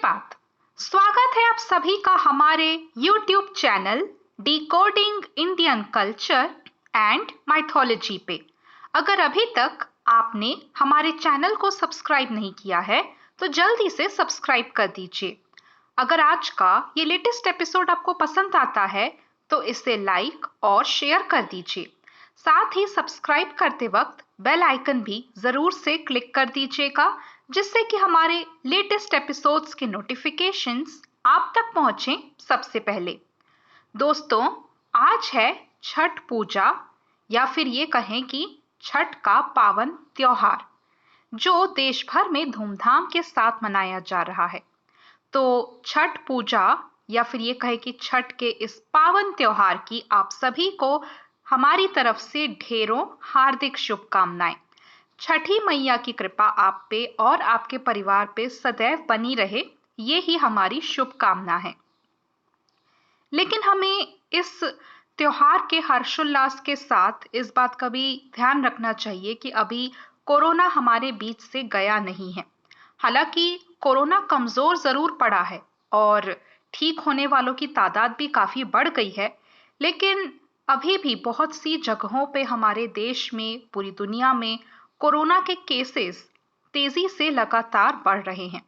बात। स्वागत है आप सभी का हमारे YouTube channel decoding Indian culture and mythology पे। अगर अभी तक आपने हमारे चैनल को सब्सक्राइब नहीं किया है तो जल्दी से सब्सक्राइब कर दीजिए। अगर आज का ये लेटेस्ट एपिसोड आपको पसंद आता है तो इसे लाइक और शेयर कर दीजिए। साथ ही सब्सक्राइब करते वक्त बेल आइकन भी जरूर से क्लिक कर दीजिएगा, जिससे कि हमारे लेटेस्ट एपिसोड्स के नोटिफिकेशंस आप तक पहुंचे सबसे पहले। दोस्तों, आज है छठ पूजा या फिर ये कहें कि छठ का पावन त्योहार, जो देश भर में धूमधाम के साथ मनाया जा रहा है। तो छठ पूजा या फिर ये कहें कि छठ के इस पावन त्योहार की आप सभी को हमारी तरफ से ढेरों हार्दिक शुभकामनाएं। छठी मैया की कृपा आप पे और आपके परिवार पे सदैव बनी रहे, ये ही हमारी शुभकामना है। लेकिन हमें इस त्योहार के हर्षोल्लास के साथ इस बात का भी ध्यान रखना चाहिए कि अभी कोरोना हमारे बीच से गया नहीं है। हालांकि कोरोना कमजोर जरूर पड़ा है और ठीक होने वालों की तादाद भी काफी बढ़ गई है, लेकिन अभी भी बहुत सी जगहों पे हमारे देश में, पूरी दुनिया में कोरोना के केसेस तेजी से लगातार बढ़ रहे हैं।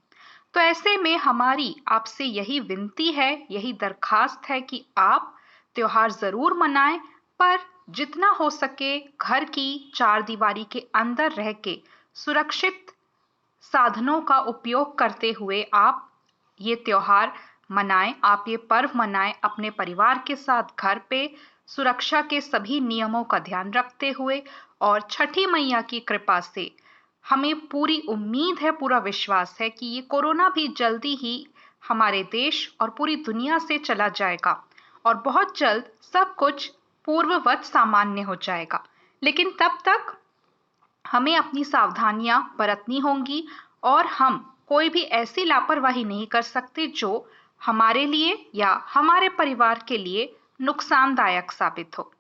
तो ऐसे में हमारी आपसे यही विनती है, यही दरखास्त है कि आप त्योहार जरूर मनाएं, पर जितना हो सके घर की चार दीवारी के अंदर रह के सुरक्षित साधनों का उपयोग करते हुए आप ये त्योहार मनाएं, आप ये पर्व मनाएं अपने परिवार के साथ घर पे, सुरक्षा के सभी नियमों का ध्यान रखते हुए। और छठी मैया की कृपा से हमें पूरी उम्मीद है, पूरा विश्वास है कि ये कोरोना भी जल्दी ही हमारे देश और पूरी दुनिया से चला जाएगा और बहुत जल्द सब कुछ पूर्ववत सामान्य हो जाएगा। लेकिन तब तक हमें अपनी सावधानियां बरतनी होंगी और हम कोई भी ऐसी लापरवाही नहीं कर सकते जो हमारे लिए या हमारे परिवार के लिए नुकसानदायक साबित हो।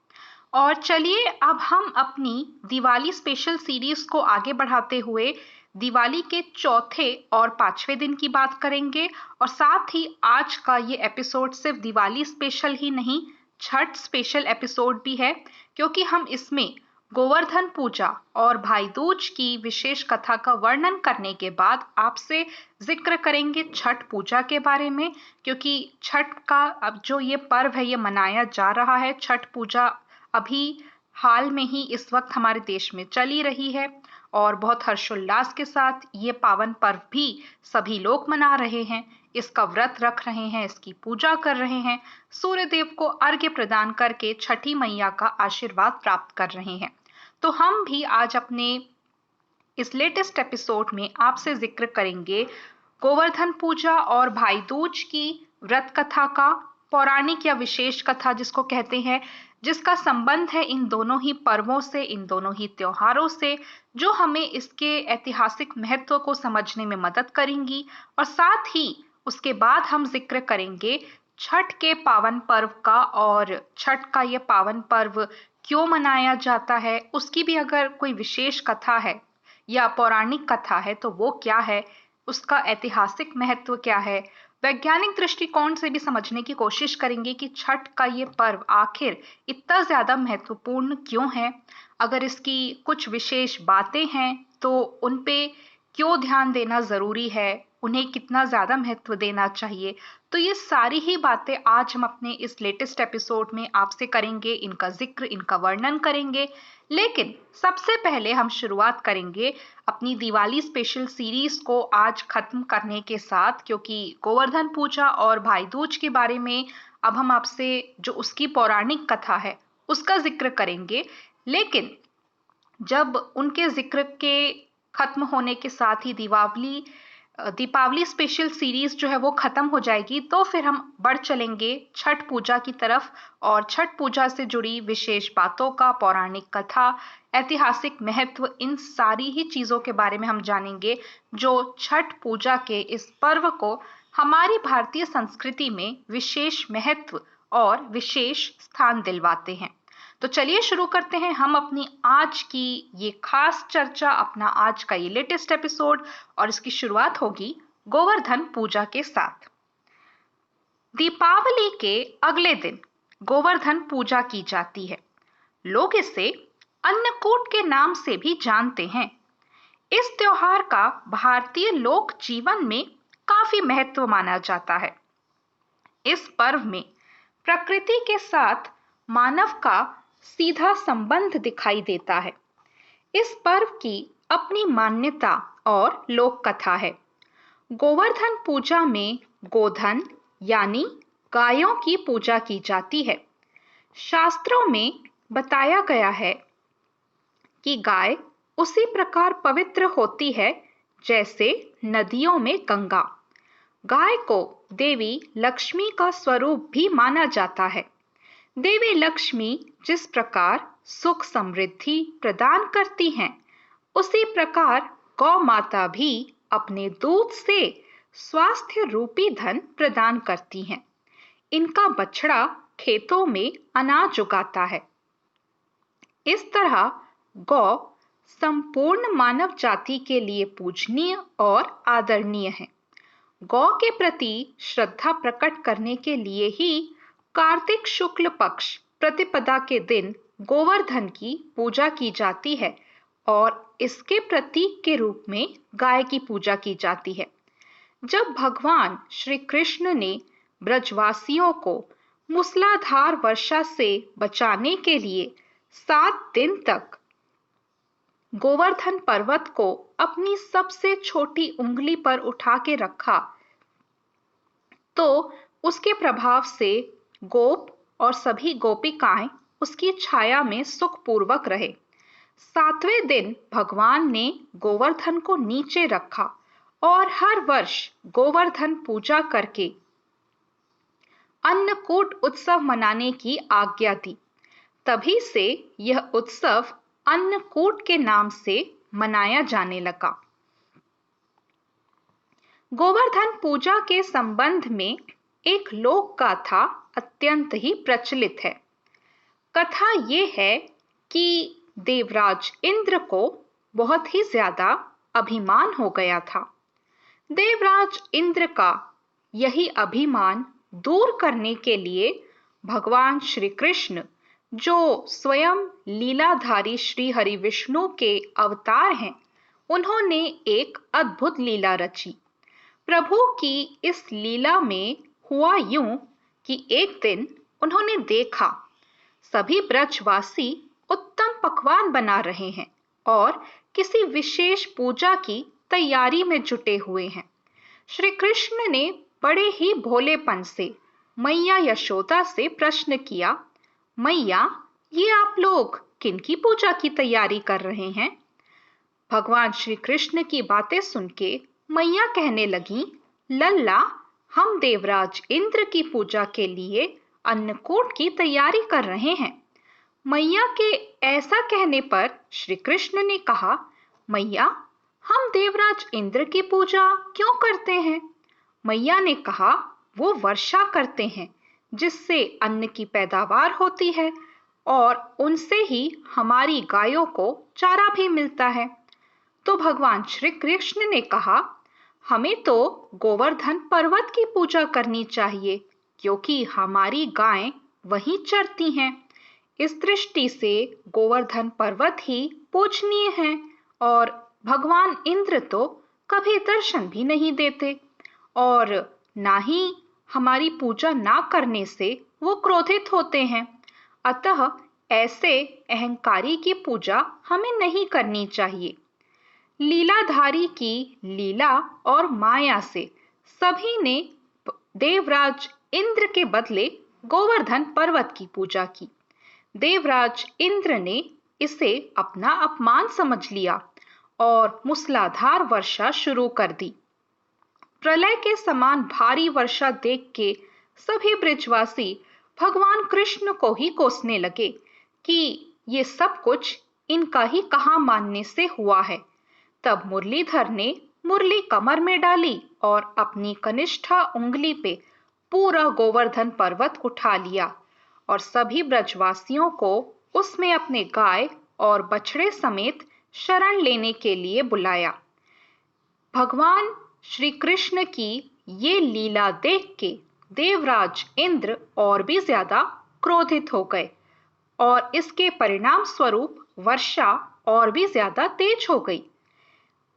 और चलिए अब हम अपनी दिवाली स्पेशल सीरीज को आगे बढ़ाते हुए दिवाली के चौथे और पांचवें दिन की बात करेंगे। और साथ ही आज का ये एपिसोड सिर्फ दिवाली स्पेशल ही नहीं, छठ स्पेशल एपिसोड भी है, क्योंकि हम इसमें गोवर्धन पूजा और भाई दूज की विशेष कथा का वर्णन करने के बाद आपसे जिक्र करेंगे छठ पूजा के बारे में। क्योंकि छठ का अब जो ये पर्व है ये मनाया जा रहा है, छठ पूजा अभी हाल में ही इस वक्त हमारे देश में चली रही है और बहुत हर्षोल्लास के साथ ये पावन पर्व भी सभी लोग मना रहे हैं, इसका व्रत रख रहे हैं, इसकी पूजा कर रहे हैं, सूर्य देव को अर्घ्य प्रदान करके छठी मैया का आशीर्वाद प्राप्त कर रहे हैं। तो हम भी आज अपने इस लेटेस्ट एपिसोड में आपसे जिक्र करेंगे गोवर्धन पूजा और भाई दूज की व्रत कथा का, पौराणिक या विशेष कथा जिसको कहते हैं, जिसका संबंध है इन दोनों ही पर्वों से, इन दोनों ही त्योहारों से, जो हमें इसके ऐतिहासिक महत्व को समझने में मदद करेंगी। और साथ ही उसके बाद हम जिक्र करेंगे छठ के पावन पर्व का, और छठ का ये पावन पर्व क्यों मनाया जाता है, उसकी भी अगर कोई विशेष कथा है या पौराणिक कथा है तो वो क्या है, उसका ऐतिहासिक महत्व क्या है, वैज्ञानिक दृष्टिकोण से भी समझने की कोशिश करेंगे कि छठ का ये पर्व आखिर इतना ज्यादा महत्वपूर्ण क्यों है, अगर इसकी कुछ विशेष बातें हैं तो उन पे क्यों ध्यान देना जरूरी है, उन्हें कितना ज्यादा महत्व देना चाहिए। तो ये सारी ही बातें आज हम अपने इस लेटेस्ट एपिसोड में आपसे करेंगे, इनका जिक्र, इनका वर्णन करेंगे। लेकिन सबसे पहले हम शुरुआत करेंगे अपनी दिवाली स्पेशल सीरीज को आज खत्म करने के साथ, क्योंकि गोवर्धन पूजा और भाई दूज के बारे में अब हम आपसे जो उसकी पौराणिक कथा है उसका जिक्र करेंगे। लेकिन जब उनके जिक्र के खत्म होने के साथ ही दीपावली स्पेशल सीरीज जो है वो खत्म हो जाएगी, तो फिर हम बढ़ चलेंगे छठ पूजा की तरफ और छठ पूजा से जुड़ी विशेष बातों का, पौराणिक कथा, ऐतिहासिक महत्व, इन सारी ही चीजों के बारे में हम जानेंगे जो छठ पूजा के इस पर्व को हमारी भारतीय संस्कृति में विशेष महत्व और विशेष स्थान दिलवाते हैं। तो चलिए शुरू करते हैं हम अपनी आज की ये खास चर्चा, अपना आज का ये लेटेस्ट एपिसोड, और इसकी शुरुआत होगी गोवर्धन पूजा के साथ। दीपावली के अगले दिन गोवर्धन पूजा की जाती है। लोग इसे अन्नकूट के नाम से भी जानते हैं। इस त्योहार का भारतीय लोक जीवन में काफी महत्व माना जाता है। इस पर्व में प्रकृति के साथ मानव का सीधा संबंध दिखाई देता है। इस पर्व की अपनी मान्यता और लोक कथा है। गोवर्धन पूजा में गोधन यानी गायों की पूजा की जाती है। शास्त्रों में बताया गया है कि गाय उसी प्रकार पवित्र होती है जैसे नदियों में गंगा। गाय को देवी लक्ष्मी का स्वरूप भी माना जाता है। देवी लक्ष्मी जिस प्रकार सुख समृद्धि प्रदान करती हैं, उसी प्रकार गौ माता भी अपने दूध से स्वास्थ्य रूपी धन प्रदान करती हैं। इनका बछड़ा खेतों में अनाज उगाता है। इस तरह गौ संपूर्ण मानव जाति के लिए पूजनीय और आदरणीय है। गौ के प्रति श्रद्धा प्रकट करने के लिए ही कार्तिक शुक्ल पक्ष प्रतिपदा के दिन गोवर्धन की पूजा की जाती है और इसके प्रतीक के रूप में गाय की पूजा की जाती है। जब भगवान श्री कृष्ण ने ब्रजवासियों को मूसलाधार वर्षा से बचाने के लिए 7 दिन तक गोवर्धन पर्वत को अपनी सबसे छोटी उंगली पर उठा के रखा, तो उसके प्रभाव से गोप और सभी गोपिकाएं उसकी छाया में सुखपूर्वक रहे। 7वें दिन भगवान ने गोवर्धन को नीचे रखा और हर वर्ष गोवर्धन पूजा करके अन्नकूट उत्सव मनाने की आज्ञा दी। तभी से यह उत्सव अन्नकूट के नाम से मनाया जाने लगा। गोवर्धन पूजा के संबंध में एक लोक गाथा अत्यंत ही प्रचलित है। कथा ये है कि देवराज इंद्र को बहुत ही ज्यादा अभिमान हो गया था। देवराज इंद्र का यही अभिमान दूर करने के लिए भगवान श्री कृष्ण, जो स्वयं लीलाधारी श्री हरि विष्णु के अवतार हैं, उन्होंने एक अद्भुत लीला रची। प्रभु की इस लीला में हुआ यूं कि एक दिन उन्होंने देखा सभी ब्रजवासी उत्तम पकवान बना रहे हैं और किसी विशेष पूजा की तैयारी में जुटे हुए हैं। श्री कृष्ण ने बड़े ही भोलेपन से मैया यशोदा से प्रश्न किया, मैया, ये आप लोग किनकी पूजा की तैयारी कर रहे हैं? भगवान श्री कृष्ण की बातें सुन के मैया कहने लगी, लल्ला, हम देवराज इंद्र की पूजा के लिए अन्नकूट की तैयारी कर रहे हैं। मैया के ऐसा कहने पर श्री कृष्ण ने कहा, मैया, हम देवराज इंद्र की पूजा क्यों करते हैं? मैया ने कहा, वो वर्षा करते हैं जिससे अन्न की पैदावार होती है और उनसे ही हमारी गायों को चारा भी मिलता है। तो भगवान श्री कृष्ण ने कहा, हमें तो गोवर्धन पर्वत की पूजा करनी चाहिए क्योंकि हमारी गायें वहीं चरती हैं। इस दृष्टि से गोवर्धन पर्वत ही पूजनीय है और भगवान इंद्र तो कभी दर्शन भी नहीं देते और ना ही हमारी पूजा ना करने से वो क्रोधित होते हैं। अतः ऐसे अहंकारी की पूजा हमें नहीं करनी चाहिए। लीलाधारी की लीला और माया से सभी ने देवराज इंद्र के बदले गोवर्धन पर्वत की पूजा की। देवराज इंद्र ने इसे अपना अपमान समझ लिया और मूसलाधार वर्षा शुरू कर दी। प्रलय के समान भारी वर्षा देख के सभी ब्रजवासी भगवान कृष्ण को ही कोसने लगे कि ये सब कुछ इनका ही कहां मानने से हुआ है। तब मुरलीधर ने मुरली कमर में डाली और अपनी कनिष्ठा उंगली पे पूरा गोवर्धन पर्वत उठा लिया और सभी ब्रजवासियों को उसमें अपने गाय और बछड़े समेत शरण लेने के लिए बुलाया। भगवान श्री कृष्ण की ये लीला देख के देवराज इंद्र और भी ज्यादा क्रोधित हो गए और इसके परिणाम स्वरूप वर्षा और भी ज्यादा तेज हो गई।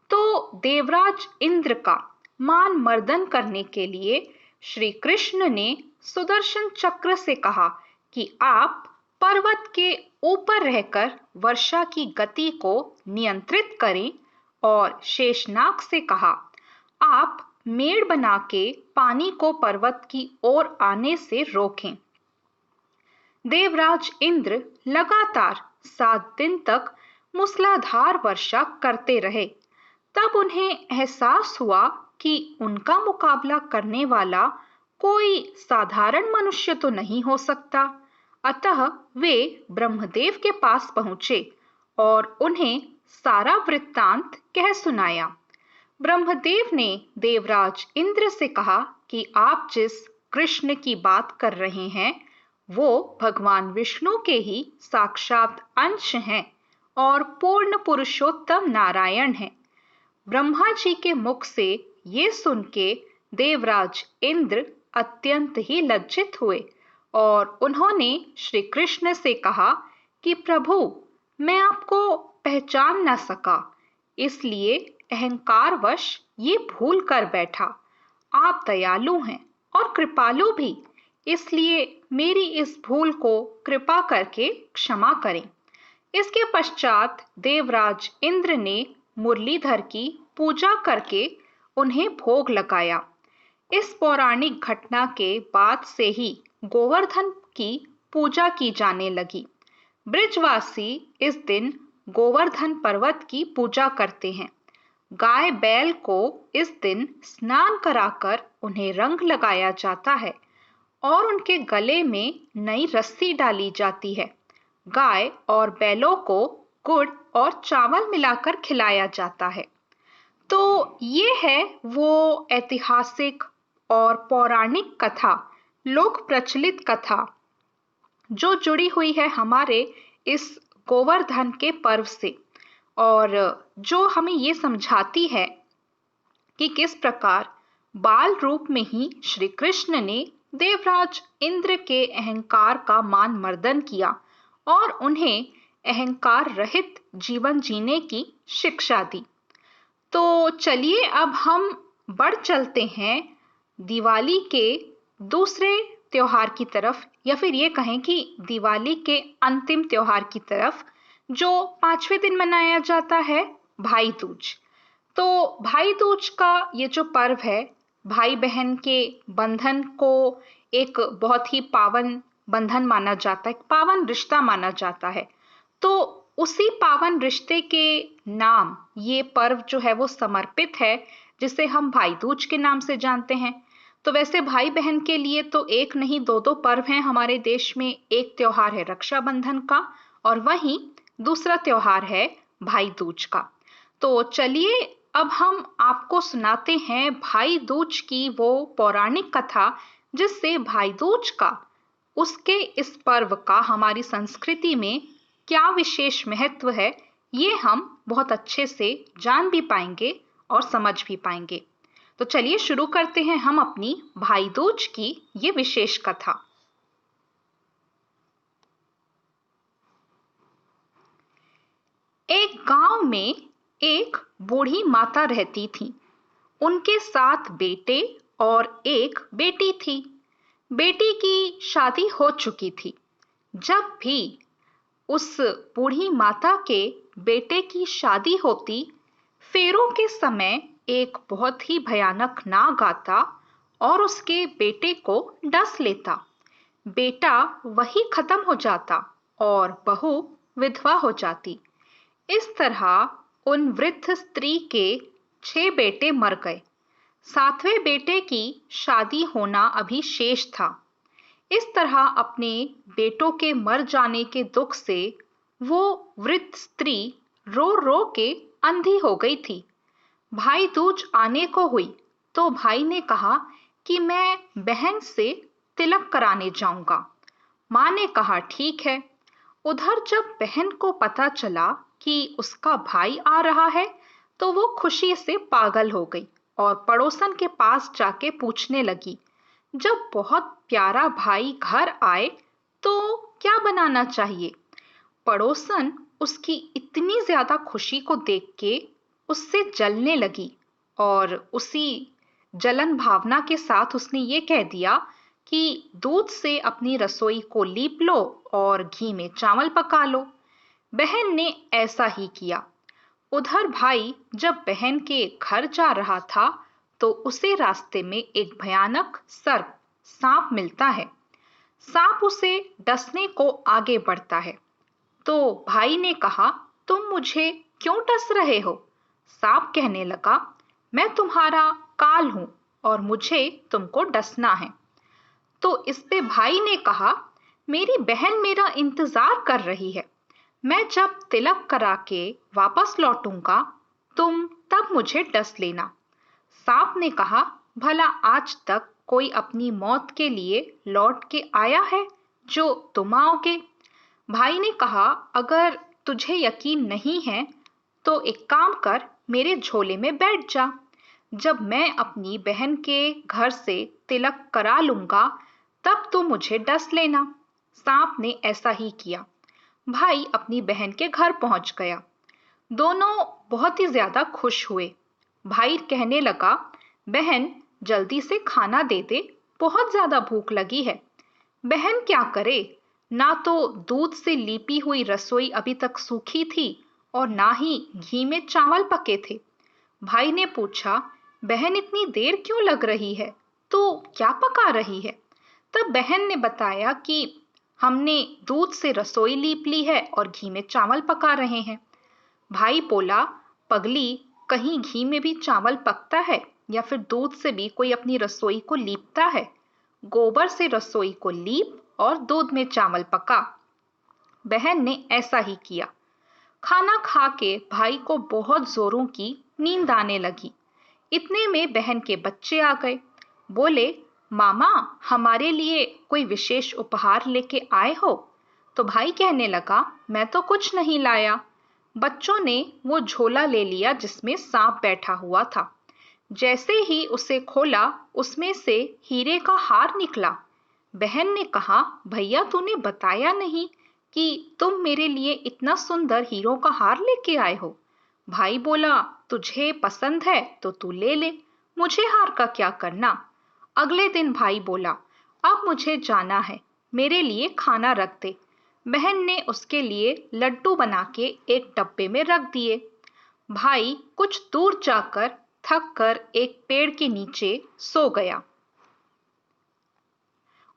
तो देवराज इंद्र का मान मर्दन करने के लिए श्री कृष्ण ने सुदर्शन चक्र से कहा कि आप पर्वत के ऊपर रहकर वर्षा की गति को नियंत्रित करें और शेषनाग से कहा आप मेड़ बना के पानी को पर्वत की ओर आने से रोकें। देवराज इंद्र लगातार 7 दिन तक मूसलाधार वर्षा करते रहे। तब उन्हें एहसास हुआ कि उनका मुकाबला करने वाला कोई साधारण मनुष्य तो नहीं हो सकता। अतः वे ब्रह्मदेव के पास पहुंचे और उन्हें सारा वृत्तांत कह सुनाया। ब्रह्मदेव ने देवराज इंद्र से कहा कि आप जिस कृष्ण की बात कर रहे हैं वो भगवान विष्णु के ही साक्षात अंश हैं और पूर्ण पुरुषोत्तम नारायण हैं। ब्रह्मा जी के मुख से ये सुन के देवराज इंद्र अत्यंत ही लज्जित हुए और उन्होंने श्री कृष्ण से कहा कि प्रभु, मैं आपको पहचान न सका, इसलिए अहंकारवश ये भूल कर बैठा। आप दयालु हैं और कृपालु भी, इसलिए मेरी इस भूल को कृपा करके क्षमा करें। इसके पश्चात देवराज इंद्र ने मुरलीधर की पूजा करके उन्हें भोग लगाया। इस पौराणिक घटना के बाद से ही गोवर्धन की पूजा की जाने लगी। ब्रिजवासी इस दिन गोवर्धन पर्वत की पूजा करते हैं। गाय बैल को इस दिन स्नान कराकर उन्हें रंग लगाया जाता है और उनके गले में नई रस्सी डाली जाती है। गाय और बैलों को गुड़ और चावल मिलाकर खिलाया जाता है। तो ये है वो ऐतिहासिक और पौराणिक कथा, लोक प्रचलित कथा जो जुड़ी हुई है हमारे इस गोवर्धन के पर्व से और जो हमें ये समझाती है कि किस प्रकार बाल रूप में ही श्री कृष्ण ने देवराज इंद्र के अहंकार का मान मर्दन किया और उन्हें अहंकार रहित जीवन जीने की शिक्षा दी। तो चलिए अब हम बढ़ चलते हैं दिवाली के दूसरे त्योहार की तरफ, या फिर ये कहें कि दिवाली के अंतिम त्योहार की तरफ, जो 5वें दिन मनाया जाता है, भाई दूज। तो भाई दूज का ये जो पर्व है, भाई बहन के बंधन को एक बहुत ही पावन बंधन माना जाता है, पावन रिश्ता माना जाता है। तो उसी पावन रिश्ते के नाम ये पर्व जो है वो समर्पित है, जिसे हम भाई दूज के नाम से जानते हैं। तो वैसे भाई बहन के लिए तो एक नहीं 2 पर्व हैं हमारे देश में। एक त्योहार है रक्षाबंधन का और वहीं दूसरा त्योहार है भाई दूज का। तो चलिए अब हम आपको सुनाते हैं भाई दूज की वो पौराणिक कथा, जिससे भाई दूज का, उसके इस पर्व का हमारी संस्कृति में क्या विशेष महत्व है, ये हम बहुत अच्छे से जान भी पाएंगे और समझ भी पाएंगे। तो चलिए शुरू करते हैं हम अपनी भाई दूज की ये विशेष कथा। एक गांव में एक बूढ़ी माता रहती थी। उनके 7 बेटे और एक बेटी थी। बेटी की शादी हो चुकी थी। जब भी उस बूढ़ी माता के बेटे की शादी होती, फेरों के समय एक बहुत ही भयानक नाग आता और उसके बेटे को डस लेता। बेटा वही खत्म हो जाता और बहू विधवा हो जाती। इस तरह उन वृद्ध स्त्री के 6 बेटे मर गए। 7वें बेटे की शादी होना अभी शेष था। इस तरह अपने बेटों के मर जाने के दुख से वो वृद्ध स्त्री रो रो के अंधी हो गई थी। भाई दूज आने को हुई तो भाई ने कहा कि मैं बहन से तिलक कराने जाऊंगा। माँ ने कहा ठीक है। उधर जब बहन को पता चला कि उसका भाई आ रहा है तो वो खुशी से पागल हो गई। और पड़ोसन के पास जाके पूछने लगी, जब बहुत प्यारा भाई घर आए तो क्या बनाना चाहिए? पड़ोसन उसकी इतनी ज्यादा खुशी को देख के उससे जलने लगी और उसी जलन भावना के साथ उसने ये कह दिया कि दूध से अपनी रसोई को लीप लो और घी में चावल पका लो। बहन ने ऐसा ही किया। उधर भाई जब बहन के घर जा रहा था तो उसे रास्ते में एक भयानक सर्प सांप मिलता है। सांप उसे डसने को आगे बढ़ता है तो भाई ने कहा, तुम मुझे क्यों डस रहे हो? सांप कहने लगा, मैं तुम्हारा काल हूं और मुझे तुमको डसना है। तो इस पे भाई ने कहा, मेरी बहन मेरा इंतजार कर रही है, मैं जब तिलक करा के वापस लौटूंगा तुम तब मुझे डस लेना। सांप ने कहा, भला आज तक कोई अपनी मौत के लिए लौट के आया है जो तुम आओगे? भाई ने कहा, अगर तुझे यकीन नहीं है तो एक काम कर, मेरे झोले में बैठ जा। जब मैं अपनी बहन के घर से तिलक करा लूंगा तब तो मुझे डस लेना। सांप ने ऐसा ही किया। भाई अपनी बहन के घर पहुंच गया। दोनों बहुत ही ज्यादा खुश हुए। भाई कहने लगा, बहन जल्दी से खाना दे दे, बहुत ज्यादा भूख लगी है। बहन क्या करे, ना तो दूध से लीपी हुई रसोई अभी तक सूखी थी और ना ही घी में चावल पके थे। भाई ने पूछा, बहन इतनी देर क्यों लग रही है, तो क्या पका रही है? तब बहन ने बताया कि हमने दूध से रसोई लीप ली है और घी में चावल पका रहे हैं। भाई बोला, पगली, कहीं घी में भी चावल पकता है या फिर दूध से भी कोई अपनी रसोई को लीपता है? गोबर से रसोई को लीप और दूध में चावल पका। बहन ने ऐसा ही किया। खाना खा के भाई को बहुत जोरों की नींद आने लगी। इतने में बहन के बच्चे आ गए। बोले, मामा हमारे लिए कोई विशेष उपहार लेके आए हो? तो भाई कहने लगा, मैं तो कुछ नहीं लाया। बच्चों ने वो झोला ले लिया जिसमें सांप बैठा हुआ था। जैसे ही उसे खोला उसमें से हीरे का हार निकला। बहन ने कहा, भैया तूने बताया नहीं कि तुम मेरे लिए इतना सुंदर हीरों का हार लेके आए हो। भाई बोला, तुझे पसंद है तो तू ले ले, मुझे हार का क्या करना। अगले दिन भाई बोला, अब मुझे जाना है, मेरे लिए खाना रख दे। बहन ने उसके लिए लड्डू बना के एक डब्बे में रख दिए। भाई कुछ दूर जाकर थक कर एक पेड़ के नीचे सो गया।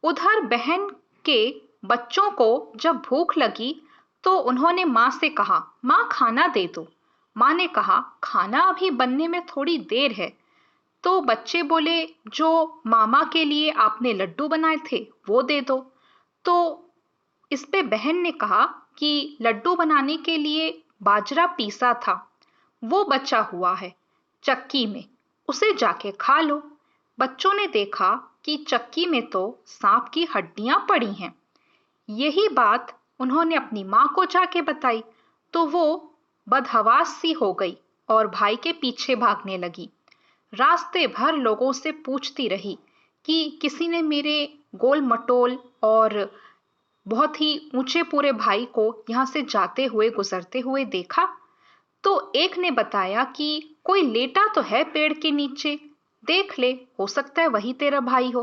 उधर बहन के बच्चों को जब भूख लगी तो उन्होंने माँ से कहा, माँ खाना दे दो। माँ ने कहा, खाना अभी बनने में थोड़ी देर है। तो बच्चे बोले, जो मामा के लिए आपने लड्डू बनाए थे वो दे दो। तो इस पे बहन ने कहा कि लड्डू बनाने के लिए बाजरा पीसा था, वो बचा हुआ है चक्की में, उसे जाके खा लो। बच्चों ने देखा कि चक्की में तो सांप की हड्डियां पड़ी हैं। यही बात उन्होंने अपनी माँ को जाके बताई तो वो बदहवास सी हो गई और भाई के पीछे भागने लगी। रास्ते भर लोगों से पूछती रही कि किसी ने मेरे गोल मटोल और बहुत ही ऊंचे पूरे भाई को यहाँ से जाते हुए गुजरते हुए देखा। तो एक ने बताया कि कोई लेटा तो है पेड़ के नीचे, देख ले, हो सकता है वही तेरा भाई हो।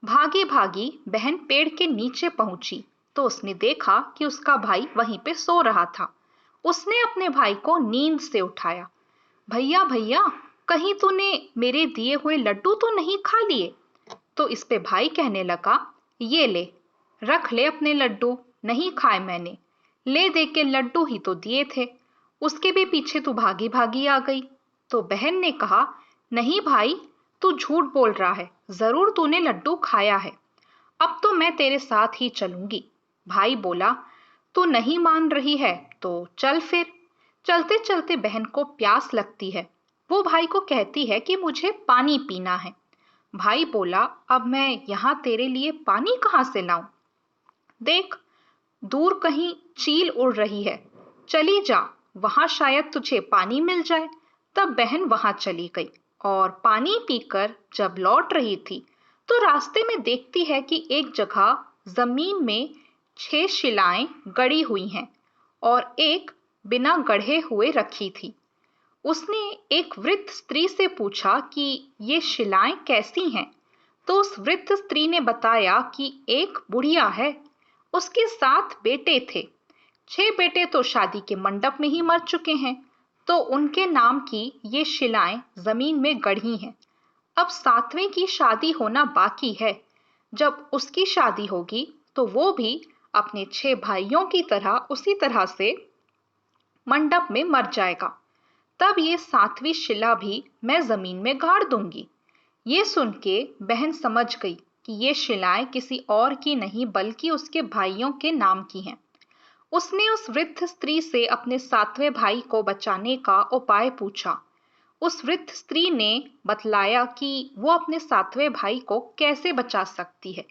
भागी भागी बहन पेड़ के नीचे पहुंची तो उसने देखा कि उसका भाई वहीं पे सो रहा था। उसने अपने भाई को नींद से उठाया। भैया भैया, कहीं तूने मेरे दिए हुए लड्डू तो नहीं खा लिए? तो इस पे भाई कहने लगा, ये ले, रख ले अपने लड्डू, नहीं खाए मैंने, ले दे के लड्डू ही तो दिए थे, उसके भी पीछे तू भागी भागी आ गई। तो बहन ने कहा, नहीं भाई, तू झूठ बोल रहा है, जरूर तूने लड्डू खाया है, अब तो मैं तेरे साथ ही चलूंगी। भाई बोला, तू नहीं मान रही है तो चल फिर। चलते चलते बहन को प्यास लगती है। वो भाई को कहती है कि मुझे पानी पीना है। भाई बोला, अब मैं यहाँ तेरे लिए पानी कहाँ से लाऊं? देख, दूर कहीं चील उड़ रही है, चली जा, वहां शायद तुझे पानी मिल जाए। तब बहन वहां चली गई। और पानी पीकर जब लौट रही थी तो रास्ते में देखती है कि एक जगह जमीन में 6 शिलाएं गड़ी हुई हैं और एक बिना गढ़े हुए रखी थी। उसने एक वृद्ध स्त्री से पूछा कि ये शिलाएं कैसी हैं? तो उस वृद्ध स्त्री ने बताया कि एक बुढ़िया है, उसके 7 बेटे थे। 6 बेटे तो शादी के मंडप में ही मर चुके हैं, तो उनके नाम की ये शिलाएं जमीन में गढ़ी हैं। अब 7वें की शादी होना बाकी है। जब उसकी शादी होगी तो वो भी अपने 6 भाइयों की तरह उसी तरह से मंडप में मर जाएगा। तब ये 7वीं शिला भी मैं जमीन में गाड़ दूंगी। ये सुन के बहन समझ गई कि ये शिलाएं किसी और की नहीं बल्कि उसके भाइयों के नाम की हैं। उसने उस वृद्ध स्त्री से अपने 7वें भाई को बचाने का उपाय पूछा। उस वृद्ध स्त्री ने बतलाया कि वो अपने 7वें भाई को कैसे बचा सकती है।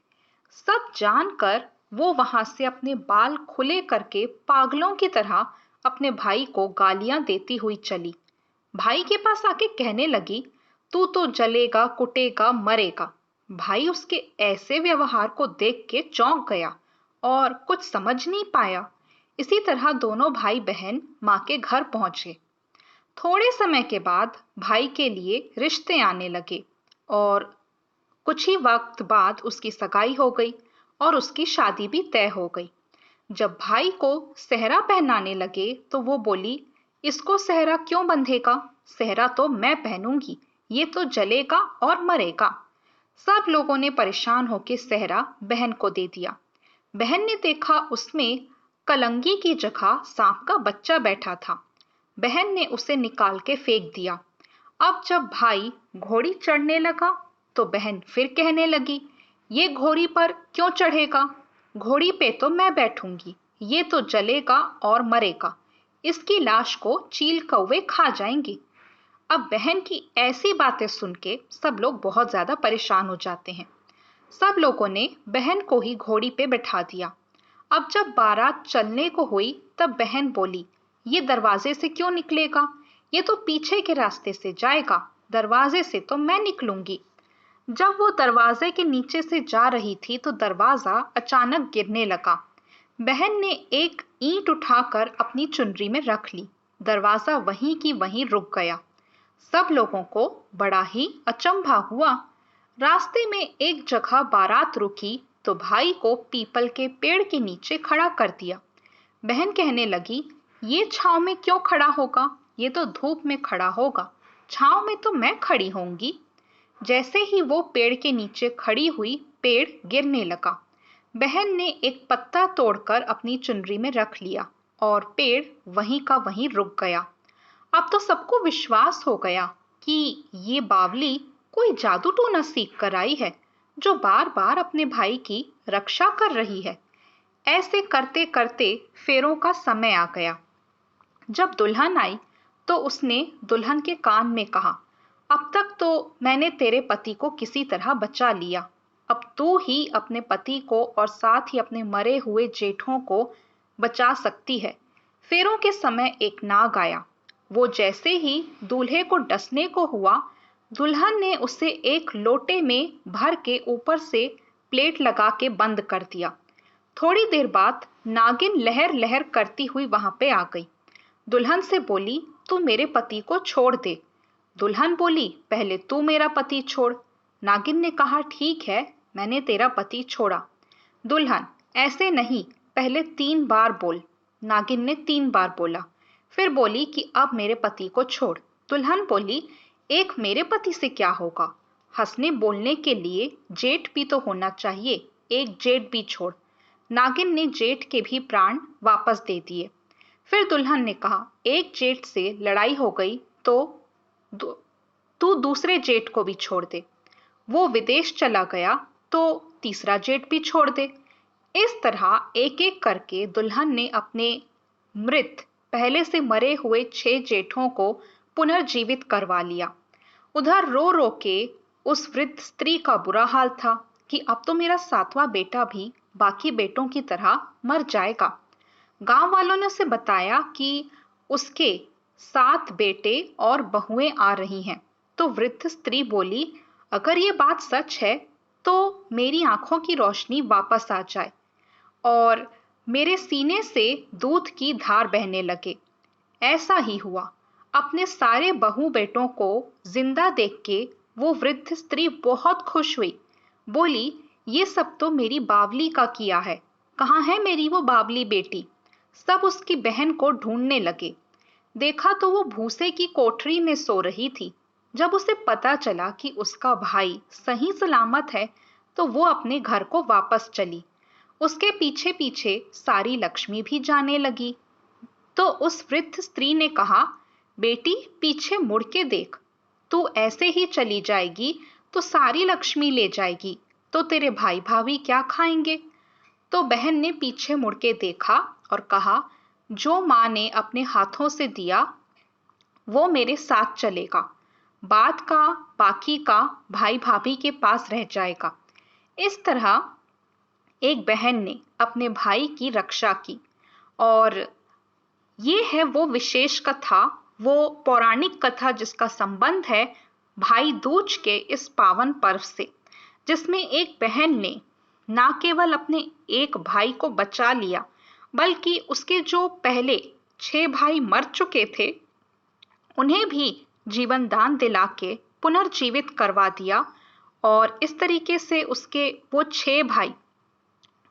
सब जानकर वो वहां से अपने बाल खुले करके पागलों की तरह अपने भाई को गालियां देती हुई चली। भाई के पास आके कहने लगी, तू तो जलेगा, कुटेगा, मरेगा। भाई उसके ऐसे व्यवहार को देख के चौंक गया और कुछ समझ नहीं पाया। इसी तरह दोनों भाई बहन माँ के घर पहुंचे। थोड़े समय के बाद भाई के लिए रिश्ते आने लगे और कुछ ही वक्त बाद उसकी सगाई हो गई और उसकी शादी भी तय हो गई। जब भाई को सेहरा पहनाने लगे तो वो बोली, इसको सेहरा क्यों बंधेगा? सेहरा तो मैं पहनूंगी, ये तो जलेगा और मरेगा। सब लोगों ने परेशान होकर सेहरा बहन को दे दिया। बहन ने देखा उसमें कलंगी की जगह सांप का बच्चा बैठा था। बहन ने उसे निकाल के फेंक दिया। अब जब भाई घोड़ी चढ़ने लगा तो बहन फिर कहने लगी, ये घोड़ी पर क्यों चढ़ेगा? घोड़ी पे तो मैं बैठूंगी, ये तो जलेगा और मरेगा, इसकी लाश को चील कौवे खा जाएंगे। अब बहन की ऐसी बातें सुन के सब लोग बहुत ज्यादा परेशान हो जाते हैं। सब लोगों ने बहन को ही घोड़ी पे बैठा दिया। अब जब बारात चलने को हुई तब बहन बोली, ये दरवाजे से क्यों निकलेगा? ये तो पीछे के रास्ते से जाएगा, दरवाजे से तो मैं निकलूंगी। जब वो दरवाजे के नीचे से जा रही थी तो दरवाजा अचानक गिरने लगा। बहन ने एक ईंट उठाकर अपनी चुनरी में रख ली। दरवाजा वहीं की वहीं रुक गया। सब लोगों को बड़ा ही अचंभा हुआ। रास्ते में एक जगह बारात रुकी तो भाई को पीपल के पेड़ के नीचे खड़ा कर दिया। बहन कहने लगी, ये छांव में क्यों खड़ा होगा? ये तो धूप में खड़ा होगा, छांव में तो मैं खड़ी होंगी। जैसे ही वो पेड़ के नीचे खड़ी हुई, पेड़ गिरने लगा। बहन ने एक पत्ता तोड़कर अपनी चुनरी में रख लिया और पेड़ वहीं का वहीं रुक गया। अब तो सबको विश्वास हो गया कि ये बावली कोई जादू टोना सीख कर आई है, जो बार बार अपने भाई की रक्षा कर रही है। ऐसे करते करते फेरों का समय आ गया। जब दुल्हन आई तो उसने दुल्हन के कान में कहा, अब तक तो मैंने तेरे पति को किसी तरह बचा लिया, अब तू ही अपने पति को और साथ ही अपने मरे हुए जेठों को बचा सकती है। फेरों के समय एक नाग आया। वो जैसे ही दूल्हे को डसने को हुआ, दुल्हन ने उसे एक लोटे में भर के ऊपर से प्लेट लगा के बंद कर दिया। थोड़ी देर बाद नागिन लहर लहर करती हुई वहां पे आ गई। दुल्हन से बोली, तू मेरे पति को छोड़ दे। दुल्हन बोली, पहले तू मेरा पति छोड़। नागिन ने कहा, ठीक है, मैंने तेरा पति छोड़ा। दुल्हन, ऐसे नहीं, पहले 3 बार बोल। नागिन ने 3 बार बोला। फिर बोली कि अब मेरे पति को छोड़। दुल्हन बोली, एक मेरे पति से क्या होगा? हंसने बोलने के लिए जेठ भी तो होना चाहिए, एक जेठ भी छोड़। नागिन ने जेठ के भी प्राण वापस दे दिए। फिर दुल्हन ने कहा, एक जेठ से लड़ाई हो गई तो तू दूसरे जेठ को भी छोड़ दे। वो विदेश चला गया तो तीसरा जेठ भी छोड़ दे। इस तरह एक एक करके दुल्हन ने अपने मृत पहले से मरे हुए 6 जेठों को पुनर्जीवित करवा लिया। उधर रो रो के उस वृद्ध स्त्री का बुरा हाल था कि अब तो मेरा 7वां बेटा भी बाकी बेटों की तरह मर जाएगा। गांव वालों ने उसे बताया कि उसके 7 बेटे और बहुएं आ रही हैं। तो वृद्ध स्त्री बोली, अगर ये बात सच है तो मेरी आंखों की रोशनी वापस आ जाए और मेरे सीने से दूध की धार बहने लगे। ऐसा ही हुआ। अपने सारे बहू बेटों को जिंदा देख के वो वृद्ध स्त्री बहुत खुश हुई। बोली, ये सब तो मेरी बावली का किया है। कहाँ है मेरी वो बावली बेटी? सब उसकी बहन को ढूंढने लगे। देखा तो वो भूसे की कोठरी में सो रही थी। जब उसे पता चला कि उसका भाई सही सलामत है तो वो अपने घर को वापस चली। उसके पीछे पीछे सारी लक्ष्मी भी जाने लगी। तो उस वृद्ध स्त्री ने कहा, बेटी पीछे मुड़ के देख, तू ऐसे ही चली जाएगी तो सारी लक्ष्मी ले जाएगी, तो तेरे भाई भाभी क्या खाएंगे? तो बहन ने पीछे मुड़ के देखा और कहा, जो माँ ने अपने हाथों से दिया वो मेरे साथ चलेगा, बाद का बाकी का भाई भाभी के पास रह जाएगा। इस तरह एक बहन ने अपने भाई की रक्षा की। और ये है वो विशेष कथा, वो पौराणिक कथा जिसका संबंध है भाई दूज के इस पावन पर्व से, जिसमें एक बहन ने ना केवल अपने एक भाई को बचा लिया बल्कि उसके जो पहले 6 भाई मर चुके थे उन्हें भी जीवन दान दिला के पुनर्जीवित करवा दिया। और इस तरीके से उसके वो 6 भाई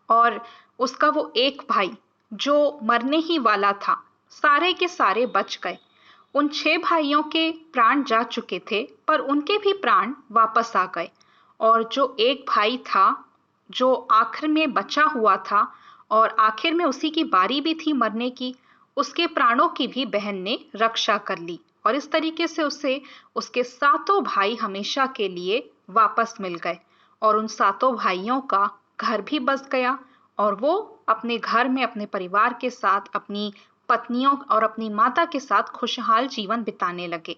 और उसका वो एक भाई जो मरने ही वाला था, सारे के सारे बच गए। उन 6 भाइयों के प्राण जा चुके थे पर उनके भी प्राण वापस आ गए। और जो एक भाई था जो आखिर में बचा हुआ था और आखिर में उसी की बारी भी थी मरने की, उसके प्राणों की भी बहन ने रक्षा कर ली। और इस तरीके से उसे उसके 7 भाई हमेशा के लिए वापस मिल गए और उन 7 भाइयों का घर भी बस गया और वो अपने घर में अपने परिवार के साथ, अपनी पत्नियों और अपनी माता के साथ खुशहाल जीवन बिताने लगे।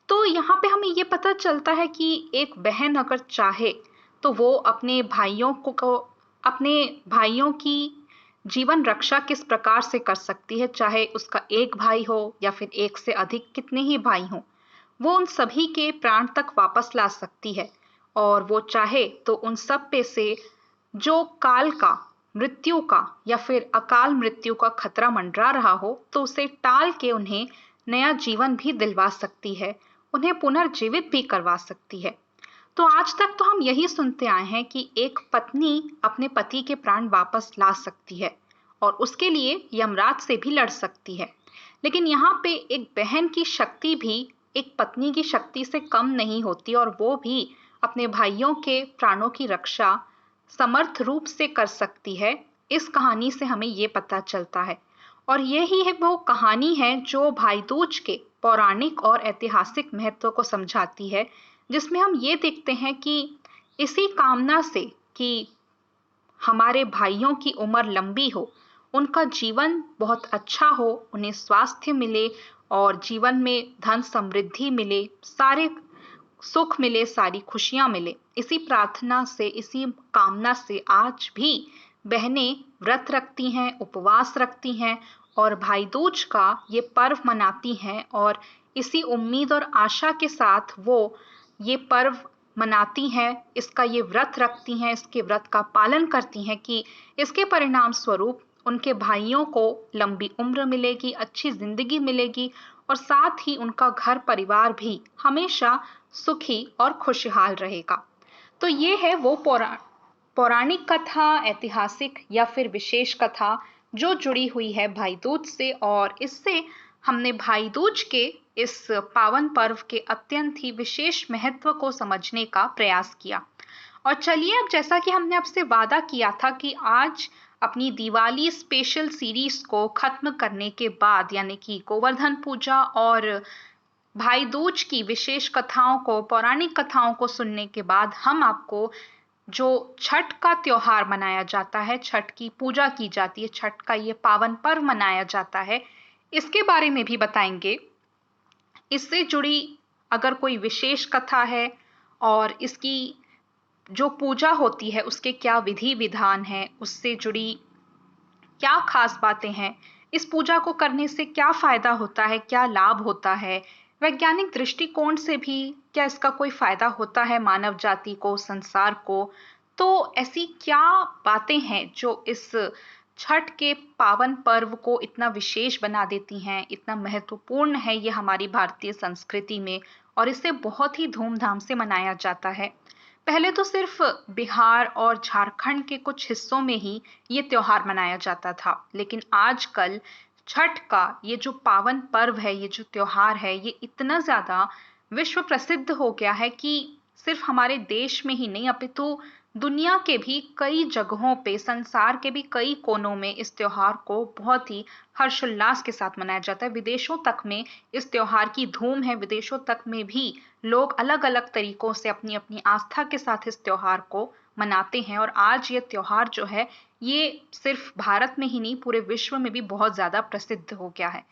तो यहाँ पे हमें ये पता चलता है कि एक बहन अगर चाहे तो वो अपने भाइयों की जीवन रक्षा किस प्रकार से कर सकती है, चाहे उसका एक भाई हो या फिर एक से अधिक कितने ही भाई हों, वो उन सभी के प्राण तक वापस ला सकती है। और वो चाहे तो उन सब पे से जो काल का, मृत्यु का या फिर अकाल मृत्यु का खतरा मंडरा रहा हो तो उसे टाल के उन्हें नया जीवन भी दिलवा सकती है, उन्हें पुनर्जीवित भी करवा सकती है। तो आज तक तो हम यही सुनते आए हैं कि एक पत्नी अपने पति के प्राण वापस ला सकती है और उसके लिए यमराज से भी लड़ सकती है। लेकिन यहाँ पे एक बहन की शक्ति भी एक पत्नी की शक्ति से कम नहीं होती और वो भी अपने भाइयों के प्राणों की रक्षा समर्थ रूप से कर सकती है। इस कहानी से हमें ये पता चलता है। और यही है वो कहानी है जो भाई दूज के पौराणिक और ऐतिहासिक महत्व को समझाती है, जिसमें हम ये देखते हैं कि इसी कामना से कि हमारे भाइयों की उम्र लंबी हो, उनका जीवन बहुत अच्छा हो, उन्हें स्वास्थ्य मिले और जीवन में धन समृद्धि मिले, सारे सुख मिले, सारी खुशियां मिले। इसी प्रार्थना से, इसी कामना से आज भी बहनें व्रत रखती हैं, उपवास रखती हैं और भाई दूज का ये पर्व मनाती हैं। और इसी उम्मीद और आशा के साथ वो ये पर्व मनाती हैं, इसका ये व्रत रखती हैं, इसके व्रत का पालन करती हैं कि इसके परिणाम स्वरूप उनके भाइयों को लंबी उम्र मिलेगी, अच्छी जिंदगी मिलेगी और साथ ही उनका घर परिवार भी हमेशा सुखी और खुशहाल रहेगा। तो ये है वो पौराणिक कथा, ऐतिहासिक या फिर विशेष कथा जो जुड़ी हुई है भाई दूज से। और इससे हमने भाई दूज के इस पावन पर्व के अत्यंत ही विशेष महत्व को समझने का प्रयास किया। और चलिए, अब जैसा कि हमने आपसे वादा किया था कि आज अपनी दिवाली स्पेशल सीरीज को खत्म करने के बाद, यानी कि गोवर्धन पूजा और भाई दूज की विशेष कथाओं को, पौराणिक कथाओं को सुनने के बाद हम आपको जो छठ का त्योहार मनाया जाता है, छठ की पूजा की जाती है, छठ का ये पावन पर्व मनाया जाता है, इसके बारे में भी बताएंगे। इससे जुड़ी अगर कोई विशेष कथा है और इसकी जो पूजा होती है उसके क्या विधि विधान है, उससे जुड़ी क्या खास बातें हैं, इस पूजा को करने से क्या फायदा होता है, क्या लाभ होता है, वैज्ञानिक दृष्टिकोण से भी क्या इसका कोई फायदा होता है मानव जाति को, संसार को? तो ऐसी क्या बातें हैं जो इस छठ के पावन पर्व को इतना विशेष बना देती हैं, इतना महत्वपूर्ण है ये हमारी भारतीय संस्कृति में और इसे बहुत ही धूमधाम से मनाया जाता है? पहले तो सिर्फ बिहार और झारखंड के कुछ हिस्सों में ही ये त्योहार मनाया जाता था, लेकिन आजकल छठ का ये जो पावन पर्व है, ये जो त्योहार है, ये इतना ज़्यादा विश्व प्रसिद्ध हो गया है कि सिर्फ हमारे देश में ही नहीं अपितु दुनिया के भी कई जगहों पे, संसार के भी कई कोनों में इस त्योहार को बहुत ही हर्षोल्लास के साथ मनाया जाता है। विदेशों तक में इस त्योहार की धूम है, विदेशों तक में भी लोग अलग-अलग तरीकों से अपनी-अपनी आस्था के साथ इस त्योहार को मनाते हैं और आज ये त्योहार जो है, ये सिर्फ भारत में ही नहीं पूरे विश्व में भी बहुत ज़्यादा प्रसिद्ध हो गया है।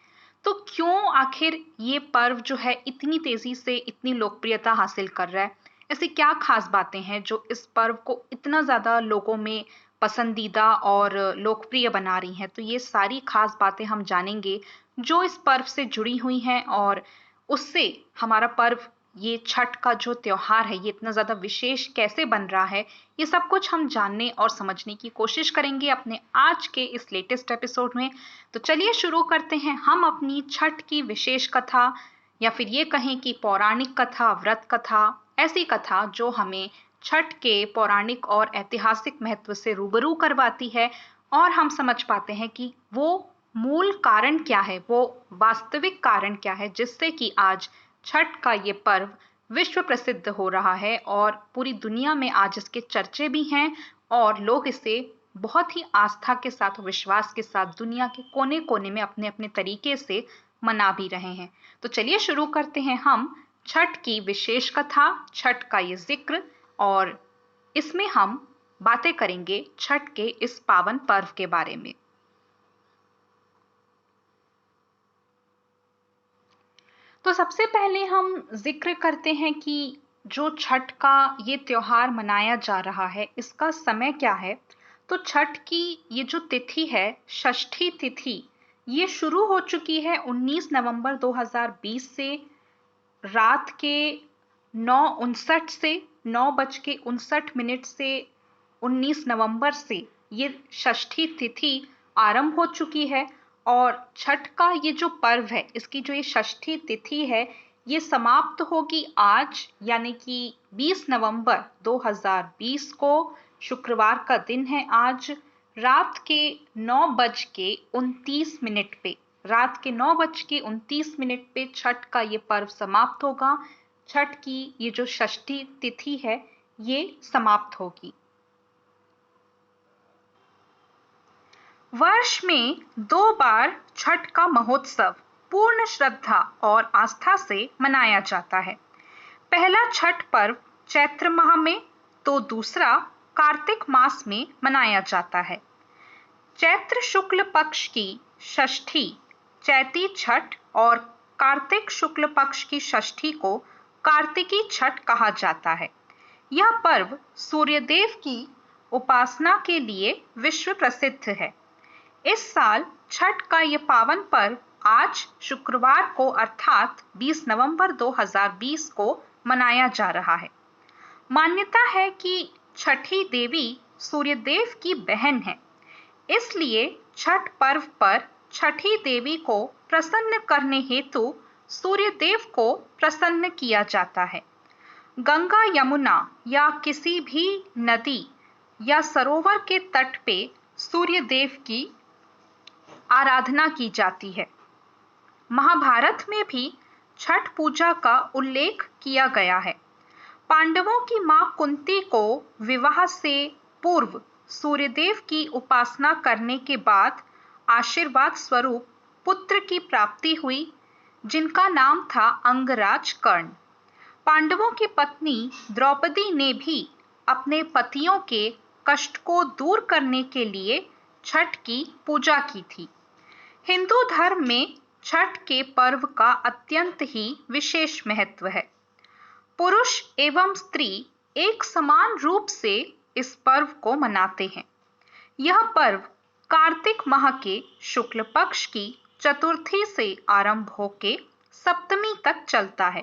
तो क्यों आखिर ये पर्व जो है इतनी तेज़ी से इतनी लोकप्रियता हासिल कर रहा है? ऐसी क्या खास बातें हैं जो इस पर्व को इतना ज़्यादा लोगों में पसंदीदा और लोकप्रिय बना रही हैं? तो ये सारी खास बातें हम जानेंगे जो इस पर्व से जुड़ी हुई हैं और उससे हमारा पर्व ये छठ का जो त्योहार है ये इतना ज़्यादा विशेष कैसे बन रहा है, ये सब कुछ हम जानने और समझने की कोशिश करेंगे अपने आज के इस लेटेस्ट एपिसोड में। तो चलिए शुरू करते हैं हम अपनी छठ की विशेष कथा या फिर ये कहें कि पौराणिक कथा, व्रत कथा, ऐसी कथा जो हमें छठ के पौराणिक और ऐतिहासिक महत्व से रूबरू करवाती है और हम समझ पाते हैं कि वो मूल कारण क्या है, वो वास्तविक कारण क्या है जिससे कि आज छठ का ये पर्व विश्व प्रसिद्ध हो रहा है और पूरी दुनिया में आज इसके चर्चे भी हैं और लोग इसे बहुत ही आस्था के साथ, विश्वास के साथ दुनिया के कोने-कोने में अपने-अपने तरीके से मना भी रहे हैं। तो चलिए शुरू करते हैं हम छठ की विशेष कथा, छठ का ये जिक्र और इसमें हम बातें करेंगे छठ के इस पावन पर्व के बारे में। तो सबसे पहले हम जिक्र करते हैं कि जो छठ का ये त्योहार मनाया जा रहा है, इसका समय क्या है? तो छठ की ये जो तिथि है, षष्ठी तिथि, ये शुरू हो चुकी है 19 नवंबर 2020 से रात के 9:59 से 9:59 से 19 नवंबर से ये षष्ठी तिथि आरंभ हो चुकी है और छठ का ये जो पर्व है, इसकी जो ये षष्ठी तिथि है, ये समाप्त होगी आज यानी कि 20 नवंबर 2020 को, शुक्रवार का दिन है आज, रात के 9:29 पे, रात के 9:29 पे छठ का ये पर्व समाप्त होगा। छठ की ये जो षष्ठी तिथि है, ये समाप्त होगी। वर्ष में 2 बार छठ का महोत्सव पूर्ण श्रद्धा और आस्था से मनाया जाता है। पहला छठ पर्व चैत्र माह में तो दूसरा कार्तिक मास में मनाया जाता है। चैत्र शुक्ल पक्ष की षष्ठी चैती छठ और कार्तिक शुक्ल पक्ष की षष्ठी को कार्तिकी छठ कहा जाता है। यह पर्व सूर्यदेव की उपासना के लिए विश्व प्रसिद्ध है। इस साल छठ का ये पावन पर्व आज शुक्रवार को अर्थात 20 नवंबर 2020 को मनाया जा रहा है। मान्यता है कि छठी देवी सूर्यदेव की बहन है, इसलिए छठ पर्व पर छठी देवी को प्रसन्न करने हेतु सूर्यदेव को प्रसन्न किया जाता है। गंगा, यमुना या किसी भी नदी या सरोवर के तट पे सूर्यदेव की आराधना की जाती है। महाभारत में भी छठ पूजा का उल्लेख किया गया है। पांडवों की मां कुंती को विवाह से पूर्व सूर्यदेव की उपासना करने के बाद आशीर्वाद स्वरूप पुत्र की प्राप्ति हुई, जिनका नाम था अंगराज कर्ण। पांडवों की पत्नी द्रौपदी ने भी अपने पतियों के कष्ट को दूर करने के लिए छठ की पूजा की थी। हिंदू धर्म में छठ के पर्व का अत्यंत ही विशेष महत्व है। पुरुष एवं स्त्री एक समान रूप से इस पर्व को मनाते हैं। यह पर्व कार्तिक माह के शुक्ल पक्ष की चतुर्थी से आरंभ होके सप्तमी तक चलता है।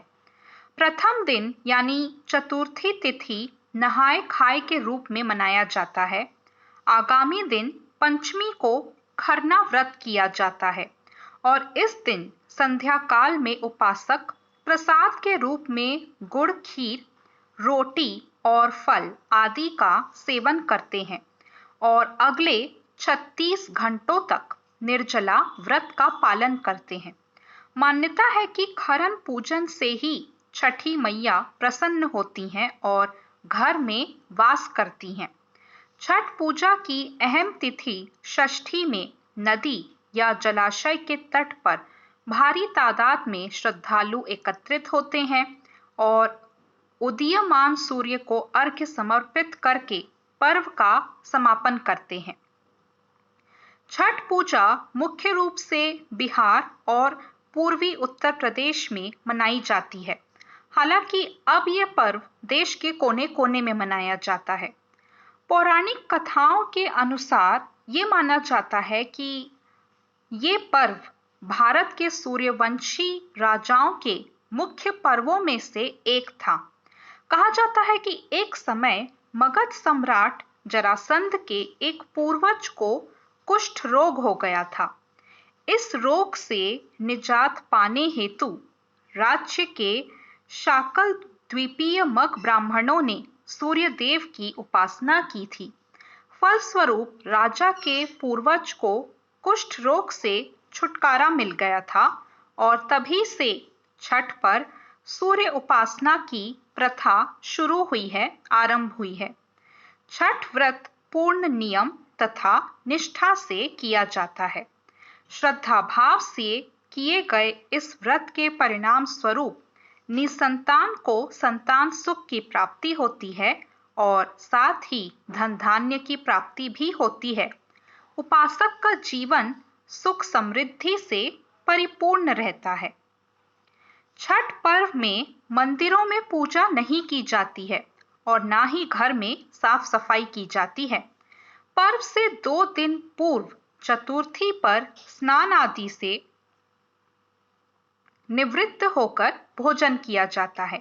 प्रथम दिन यानी चतुर्थी तिथि नहाय खाए के रूप में मनाया जाता है। आगामी दिन पंचमी को खरना व्रत किया जाता है और इस दिन संध्या काल में उपासक प्रसाद के रूप में गुड़, खीर, रोटी और फल आदि का सेवन करते हैं और अगले 36 घंटों तक निर्जला व्रत का पालन करते हैं। मान्यता है कि खरन पूजन से ही छठी मैया प्रसन्न होती हैं और घर में वास करती हैं। छठ पूजा की अहम तिथि षष्ठी में नदी या जलाशय के तट पर भारी तादाद में श्रद्धालु एकत्रित होते हैं और उदीयमान सूर्य को अर्घ्य समर्पित करके पर्व का समापन करते हैं। छठ पूजा मुख्य रूप से बिहार और पूर्वी उत्तर प्रदेश में मनाई जाती है। हालांकि अब यह पर्व देश के कोने कोने में मनाया जाता है। पौराणिक कथाओं के अनुसार ये माना जाता है कि ये पर्व भारत के सूर्यवंशी राजाओं के मुख्य पर्वों में से एक था। कहा जाता है कि एक समय मगध सम्राट जरासंध के एक पूर्वज को कुष्ठ रोग हो गया था। इस रोग से निजात पाने हेतु राज्य के शाकल द्वीपीय मग ब्राह्मणों ने सूर्य देव की उपासना की थी। फलस्वरूप राजा के पूर्वज को कुष्ठ रोग से छुटकारा मिल गया था और तभी से छठ पर सूर्य उपासना की प्रथा शुरू हुई है, आरंभ हुई है। छठ व्रत पूर्ण नियम तथा निष्ठा से किया जाता है। श्रद्धा भाव से किए गए इस व्रत के परिणाम स्वरूप निसंतान को संतान सुख की प्राप्ति होती है और साथ ही धन धान्य की प्राप्ति भी होती है। उपासक का जीवन सुख समृद्धि से परिपूर्ण रहता है। छठ पर्व में मंदिरों में पूजा नहीं की जाती है और ना ही घर में साफ सफाई की जाती है। पर्व से 2 दिन पूर्व चतुर्थी पर स्नान आदि से निवृत्त होकर भोजन किया जाता है।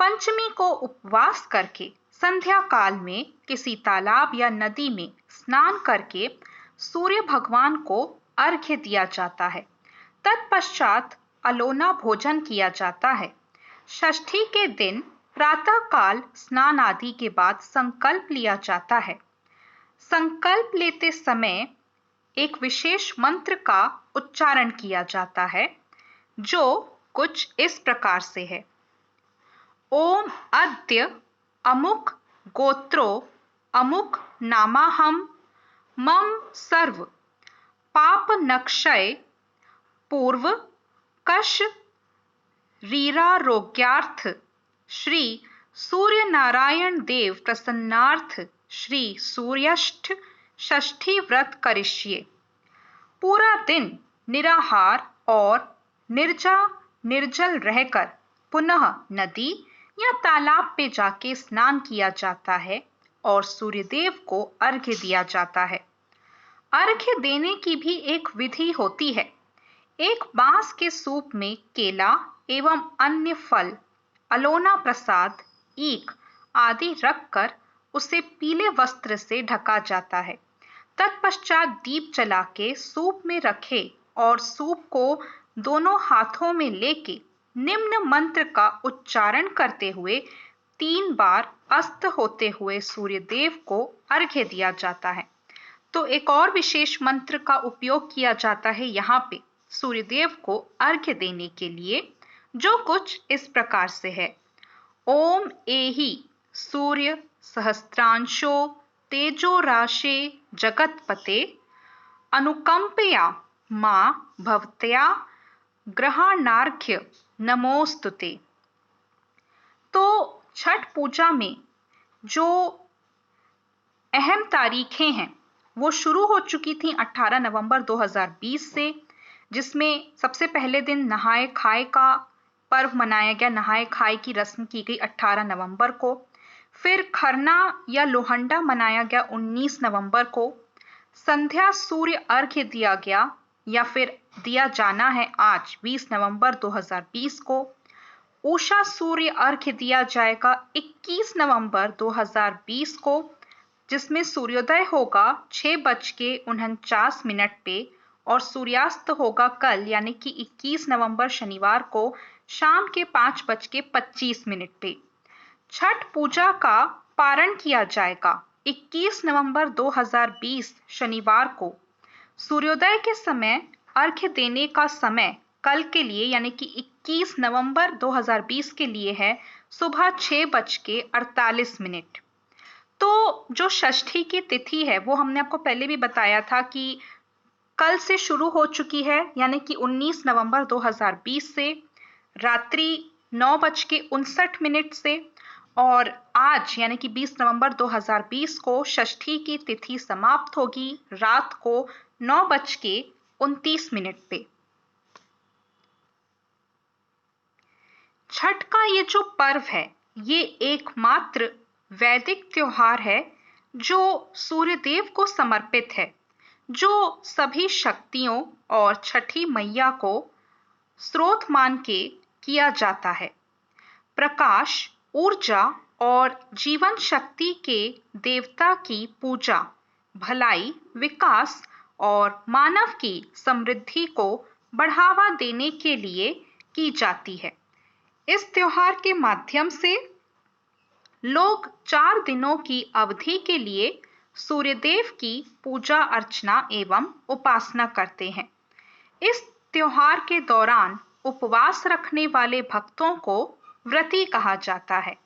पंचमी को उपवास करके संध्या काल में किसी तालाब या नदी में स्नान करके सूर्य भगवान को अर्घ्य दिया जाता है। तत्पश्चात अलोना भोजन किया जाता है। षष्ठी के दिन प्रातः काल स्नान आदि के बाद संकल्प लिया जाता है। संकल्प लेते समय एक विशेष मंत्र का उच्चारण किया जाता है जो कुछ इस प्रकार से है। ओम अद्य अमुक गोत्रो अमुक नामाहम मम सर्व पाप नक्षय पूर्व कश रीरारोग्यार्थ श्री सूर्य नारायण देव प्रसन्नार्थ श्री सूर्यष्ठ षष्ठी व्रत करिष्ये। पूरा दिन निराहार और निर्जल रहकर पुनः नदी या तालाब पे जाके स्नान किया जाता है और सूर्यदेव को अर्घ्य दिया जाता है। अर्घ्य देने की भी एक विधि होती है। एक बांस के सूप में केला एवं अन्य फल, अलोना प्रसाद, ईख आदि रखकर उसे पीले वस्त्र से ढका जाता है। तत्पश्चात दीप जला के सूप में रखे और सूप को दोनों हाथों में लेके निम्न मंत्र का उच्चारण करते हुए 3 बार अस्त होते हुए सूर्यदेव को अर्घ्य दिया जाता है। तो एक और विशेष मंत्र का उपयोग किया जाता है यहाँ पे सूर्यदेव को अर्घ्य देने के लिए, जो कुछ इस प्रकार से है। ओम एहि सूर्य सहस्त्रांशो तेजो राशे जगतपते अनुकंपया मां भवत्या ग्रहणार्घ्य नमोस्तुते। तो छठ पूजा में जो अहम तारीखें हैं वो शुरू हो चुकी थी 18 नवंबर 2020 से, जिसमें सबसे पहले दिन नहाए खाए का पर्व मनाया गया। नहाए खाए की रस्म की गई 18 नवंबर को। फिर खरना या लोहंडा मनाया गया 19 नवंबर को। संध्या सूर्य अर्घ्य दिया गया या फिर दिया जाना है आज 20 नवंबर 2020 को। उषा सूर्य अर्घ्य दिया जाएगा 21 नवंबर 2020 को, जिसमें सूर्योदय होगा 6:49 पे और सूर्यास्त होगा कल यानी कि 21 नवंबर शनिवार को शाम के 5:25 पे। छठ पूजा का पारण किया जाएगा 21 नवंबर 2020 शनिवार को। सूर्योदय के समय अर्घ्य देने का समय कल के लिए यानी कि 21 नवंबर 2020 के लिए है सुबह 6:48। तो जो षष्ठी की तिथि है वो हमने आपको पहले भी बताया था कि कल से शुरू हो चुकी है, यानी कि 19 नवंबर 2020 से रात्रि 9:59 से, और आज यानी कि 20 नवंबर 2020 को षष्ठी की तिथि समाप्त होगी रात को 9:29 पे। छठ का ये जो पर्व है ये एकमात्र वैदिक त्योहार है जो सूर्यदेव को समर्पित है, जो सभी शक्तियों और छठी मैया को स्रोत मान के किया जाता है। प्रकाश, ऊर्जा और जीवन शक्ति के देवता की पूजा भलाई, विकास और मानव की समृद्धि को बढ़ावा देने के लिए की जाती है। इस त्योहार के माध्यम से लोग 4 दिनों की अवधि के लिए सूर्यदेव की पूजा अर्चना एवं उपासना करते हैं। इस त्योहार के दौरान उपवास रखने वाले भक्तों को व्रती कहा जाता है।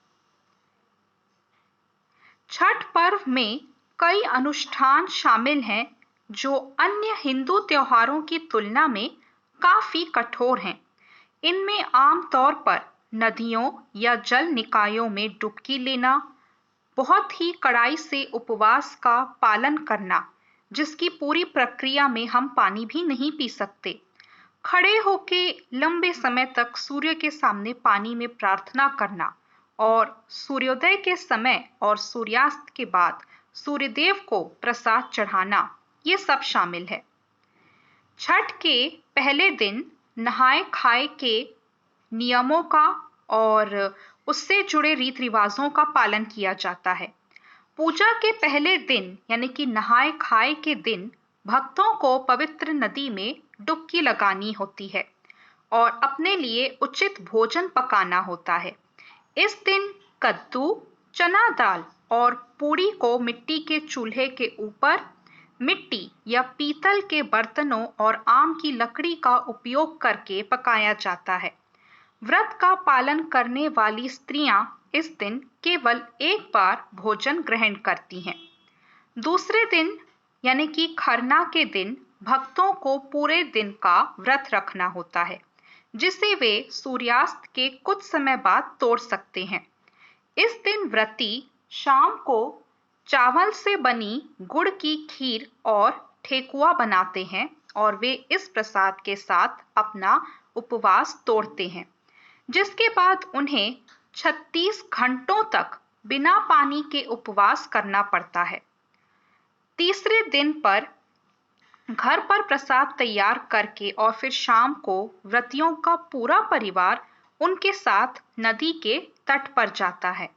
छठ पर्व में कई अनुष्ठान शामिल हैं जो अन्य हिंदू त्योहारों की तुलना में काफी कठोर हैं। इनमें आमतौर पर नदियों या जल निकायों में डुबकी लेना, बहुत ही कड़ाई से उपवास का पालन करना, जिसकी पूरी प्रक्रिया में हम पानी भी नहीं पी सकते, खड़े होके लंबे समय तक सूर्य के सामने पानी में प्रार्थना करना और सूर्योदय के समय और सूर्यास्त के बाद सूर्यदेव को प्रसाद चढ़ाना, ये सब शामिल है। छठ के पहले दिन नहाए खाए के नियमों का और उससे जुड़े रीति रिवाजों का पालन किया जाता है। पूजा के पहले दिन यानी कि नहाए खाए के दिन भक्तों को पवित्र नदी में डुबकी लगानी होती है और अपने लिए उचित भोजन पकाना होता है। इस दिन कद्दू, चना दाल और पूड़ी को मिट्टी के चूल्हे के ऊपर मिट्टी या पीतल के बर्तनों और आम की लकड़ी का उपयोग करके पकाया जाता है। व्रत का पालन करने वाली स्त्रियां इस दिन केवल एक बार भोजन ग्रहण करती हैं। दूसरे दिन यानी कि खरना के दिन भक्तों को पूरे दिन का व्रत रखना होता है, जिसे वे सूर्यास्त के कुछ समय बाद तोड़ सकते हैं। इस दिन व्रती शाम को चावल से बनी गुड़ की खीर और ठेकुआ बनाते हैं और वे इस प्रसाद के साथ अपना उपवास तोड़ते हैं, जिसके बाद उन्हें 36 घंटों तक बिना पानी के उपवास करना पड़ता है। तीसरे दिन पर घर पर प्रसाद तैयार करके और फिर शाम को व्रतियों का पूरा परिवार उनके साथ नदी के तट पर जाता है,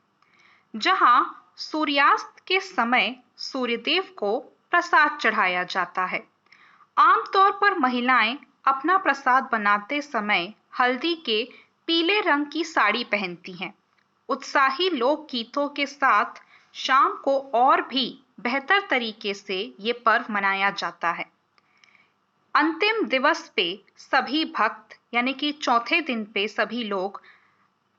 जहां सूर्यास्त के समय सूर्यदेव को प्रसाद चढ़ाया जाता है। आमतौर पर महिलाएं अपना प्रसाद बनाते समय हल्दी के पीले रंग की साड़ी पहनती हैं। उत्साही लोकगीतों के साथ शाम को और भी बेहतर तरीके से ये पर्व मनाया जाता है। अंतिम दिवस पे सभी भक्त यानी कि चौथे दिन पे सभी लोग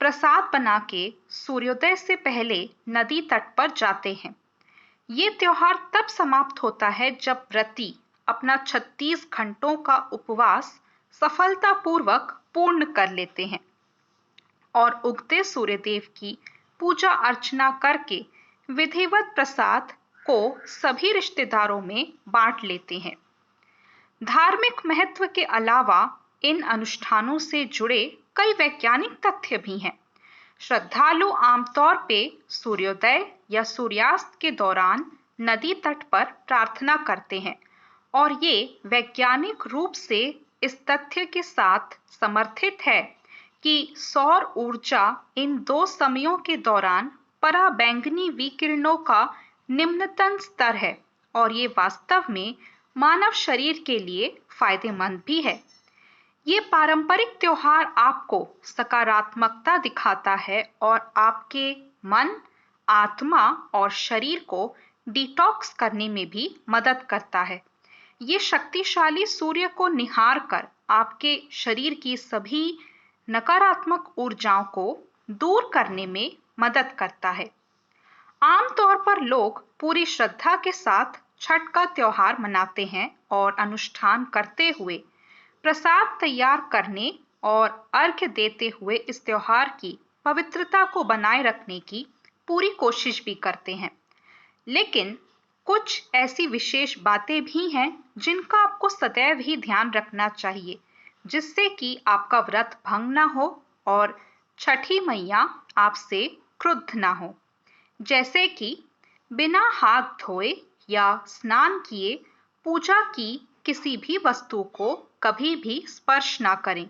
प्रसाद बना के सूर्योदय से पहले नदी तट पर जाते हैं। ये त्योहार तब समाप्त होता है जब व्रती अपना 36 घंटों का उपवास सफलतापूर्वक पूर्ण कर लेते हैं और उगते सूर्यदेव की पूजा अर्चना करके विधिवत प्रसाद को सभी रिश्तेदारों में बांट लेते हैं। धार्मिक महत्व के अलावा इन अनुष्ठानों से जुड़े कई वैज्ञानिक तथ्य भी हैं। श्रद्धालु आमतौर पे सूर्योदय या सूर्यास्त के दौरान नदी तट पर प्रार्थना करते हैं और ये वैज्ञानिक रूप से इस तथ्य के साथ समर्थित है कि सौर ऊर्जा इन 2 समयों के दौरान पराबैंगनी विकिरणों का निम्नतम स्तर है और ये वास्तव में मानव शरीर के लिए फायदेमंद भी है। ये पारंपरिक त्योहार आपको सकारात्मकता दिखाता है और आपके मन, आत्मा और शरीर को डिटॉक्स करने में भी मदद करता है। ये शक्तिशाली सूर्य को निहार कर आपके शरीर की सभी नकारात्मक ऊर्जाओं को दूर करने में मदद करता है। आमतौर पर लोग पूरी श्रद्धा के साथ छठ का त्योहार मनाते हैं और अनुष्ठान करते हुए प्रसाद तैयार करने और अर्घ्य देते हुए इस त्योहार की पवित्रता को बनाए रखने की पूरी कोशिश भी करते हैं। लेकिन कुछ ऐसी विशेष बातें भी हैं जिनका आपको सदैव ही ध्यान रखना चाहिए, जिससे कि आपका व्रत भंग ना हो और छठी मैया आपसे क्रुद्ध ना हो। जैसे कि बिना हाथ धोए या स्नान किए पूजा की किसी भी वस्तु को कभी भी स्पर्श ना करें।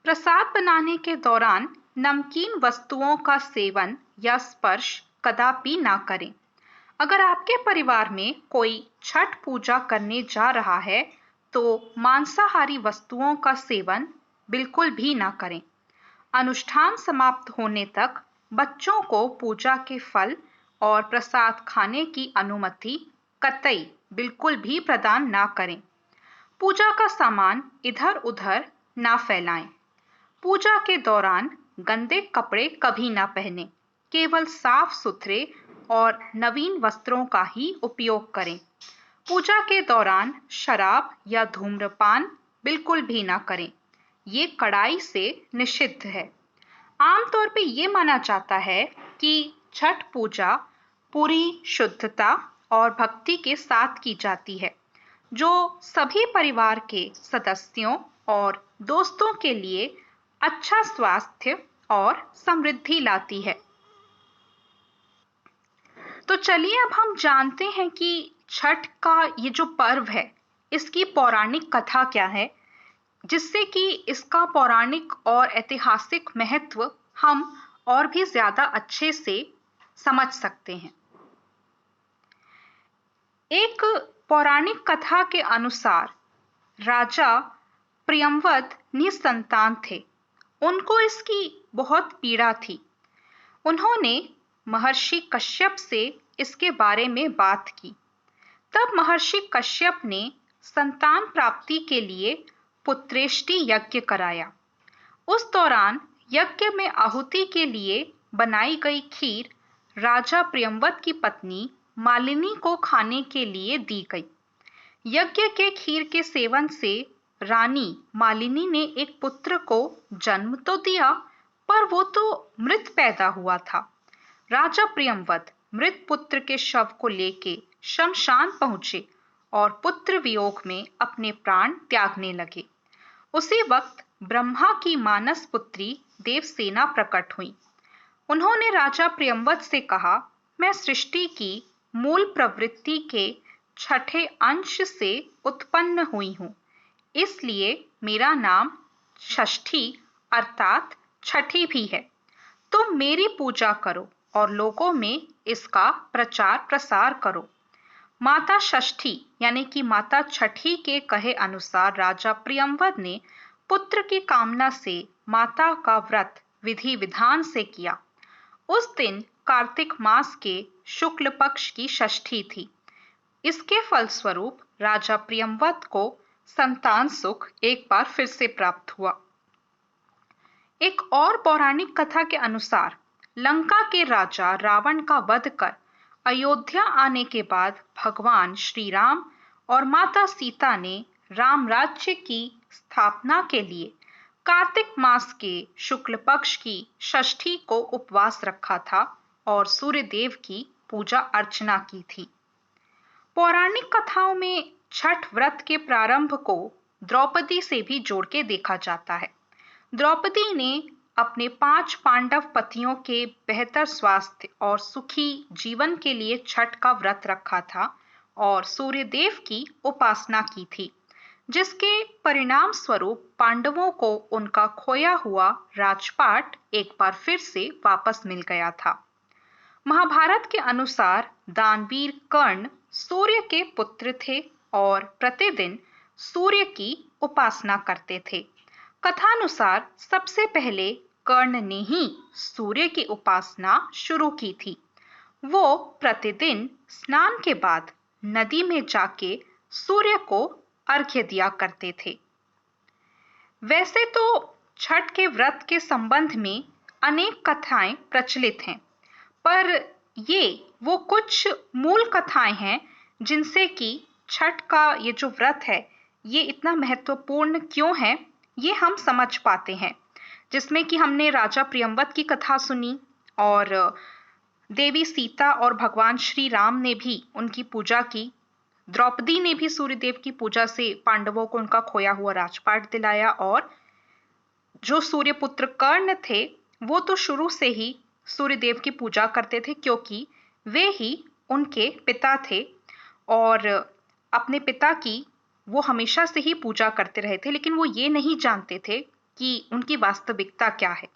प्रसाद बनाने के दौरान नमकीन वस्तुओं का सेवन या स्पर्श कदापि ना करें। अगर आपके परिवार में कोई छठ पूजा करने जा रहा है तो मांसाहारी वस्तुओं का सेवन बिल्कुल भी ना करें। अनुष्ठान समाप्त होने तक बच्चों को पूजा के फल और प्रसाद खाने की अनुमति कतई बिल्कुल भी प्रदान ना करें। पूजा का सामान इधर उधर ना फैलाएं। पूजा के दौरान गंदे कपड़े कभी ना पहनें। केवल साफ सुथरे और नवीन वस्त्रों का ही उपयोग करें। पूजा के दौरान शराब या धूम्रपान बिल्कुल भी ना करें। ये कड़ाई से निषिद्ध है। आमतौर पे ये माना जाता है कि छठ पूजा पूरी शुद्धता और भक्ति के साथ की जाती है, जो सभी परिवार के सदस्यों और दोस्तों के लिए अच्छा स्वास्थ्य और समृद्धि लाती है। तो चलिए अब हम जानते हैं कि छठ का ये जो पर्व है, इसकी पौराणिक कथा क्या है, जिससे कि इसका पौराणिक और ऐतिहासिक महत्व हम और भी ज्यादा अच्छे से समझ सकते हैं। एक पौराणिक कथा के अनुसार राजा प्रियंवद निसंतान थे। उनको इसकी बहुत पीड़ा थी। उन्होंने महर्षि कश्यप से इसके बारे में बात की। तब महर्षि कश्यप ने संतान प्राप्ति के लिए पुत्रेष्टि यज्ञ कराया। उस दौरान यज्ञ में आहुति के लिए बनाई गई खीर राजा प्रियंवद की पत्नी मालिनी को खाने के लिए दी गई। यज्ञ के खीर के सेवन से रानी मालिनी ने एक पुत्र को जन्म तो दिया, पर वो तो मृत पैदा हुआ था। राजा प्रियंवद मृत पुत्र के शव को लेके शमशान पहुंचे और पुत्र वियोग में अपने प्राण त्यागने लगे। उसी वक्त ब्रह्मा की मानस पुत्री देवसेना प्रकट हुई। उन्होंने राजा प्रियंवद से कहा, मैं सृष्टि की मूल प्रवृत्ति के छठे अंश से उत्पन्न हुई हूँ, इसलिए मेरा नाम षष्ठी अर्थात छठी भी है। तुम मेरी पूजा करो और लोगों में इसका प्रचार प्रसार करो। माता षष्ठी यानी कि माता छठी के कहे अनुसार राजा प्रियंवद ने पुत्र की कामना से माता का व्रत विधि विधान से किया। उस दिन कार्तिक मास के शुक्ल पक्ष की षष्ठी थी। इसके फलस्वरूप राजा प्रियंवद को संतान सुख एक बार फिर से प्राप्त हुआ। एक और पौराणिक कथा के अनुसार लंका के राजा रावण का वध कर अयोध्या आने के बाद भगवान श्री राम और माता सीता ने राम राज्य की स्थापना के लिए कार्तिक मास के शुक्ल पक्ष की षष्ठी को उपवास रखा था और सूर्य देव की पूजा अर्चना की थी। पौराणिक कथाओं में छठ व्रत के प्रारंभ को द्रौपदी से भी जोड़ के देखा जाता है। द्रौपदी ने अपने 5 पांडव पतियों के बेहतर स्वास्थ्य और सुखी जीवन के लिए छठ का व्रत रखा था और सूर्यदेव की उपासना की थी, जिसके परिणाम स्वरूप पांडवों को उनका खोया हुआ राजपाट एक बार फिर से वापस मिल गया था। महाभारत के अनुसार दानवीर कर्ण सूर्य के पुत्र थे और प्रतिदिन सूर्य की उपासना करते थे। कथानुसार सबसे पहले कर्ण ने ही सूर्य की उपासना शुरू की थी। वो प्रतिदिन स्नान के बाद नदी में जाके सूर्य को अर्घ्य दिया करते थे। वैसे तो छठ के व्रत के संबंध में अनेक कथाएं प्रचलित हैं, पर ये वो कुछ मूल कथाएं हैं जिनसे कि छठ का ये जो व्रत है ये इतना महत्वपूर्ण क्यों है ये हम समझ पाते हैं। जिसमें कि हमने राजा प्रियंवत की कथा सुनी और देवी सीता और भगवान श्री राम ने भी उनकी पूजा की। द्रौपदी ने भी सूर्यदेव की पूजा से पांडवों को उनका खोया हुआ राजपाट दिलाया और जो सूर्यपुत्र कर्ण थे वो तो शुरू से ही सूर्यदेव की पूजा करते थे, क्योंकि वे ही उनके पिता थे और अपने पिता की वो हमेशा से ही पूजा करते रहे थे, लेकिन वो ये नहीं जानते थे कि उनकी वास्तविकता क्या है।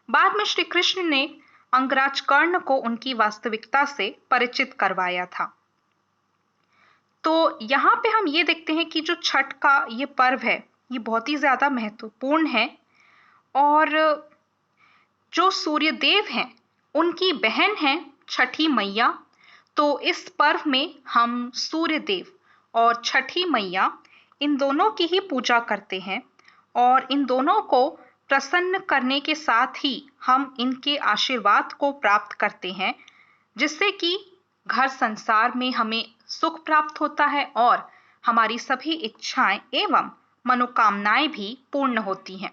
बाद में श्री कृष्ण ने अंगराज कर्ण को उनकी वास्तविकता से परिचित करवाया था। तो यहाँ पे हम ये देखते हैं कि जो छठ का ये पर्व है ये बहुत ही ज्यादा महत्वपूर्ण है और जो सूर्यदेव हैं उनकी बहन है छठी मैया। तो इस पर्व में हम सूर्यदेव और छठी मैया इन दोनों की ही पूजा करते हैं और इन दोनों को प्रसन्न करने के साथ ही हम इनके आशीर्वाद को प्राप्त करते हैं, जिससे कि घर संसार में हमें सुख प्राप्त होता है और हमारी सभी इच्छाएं एवं मनोकामनाएं भी पूर्ण होती हैं।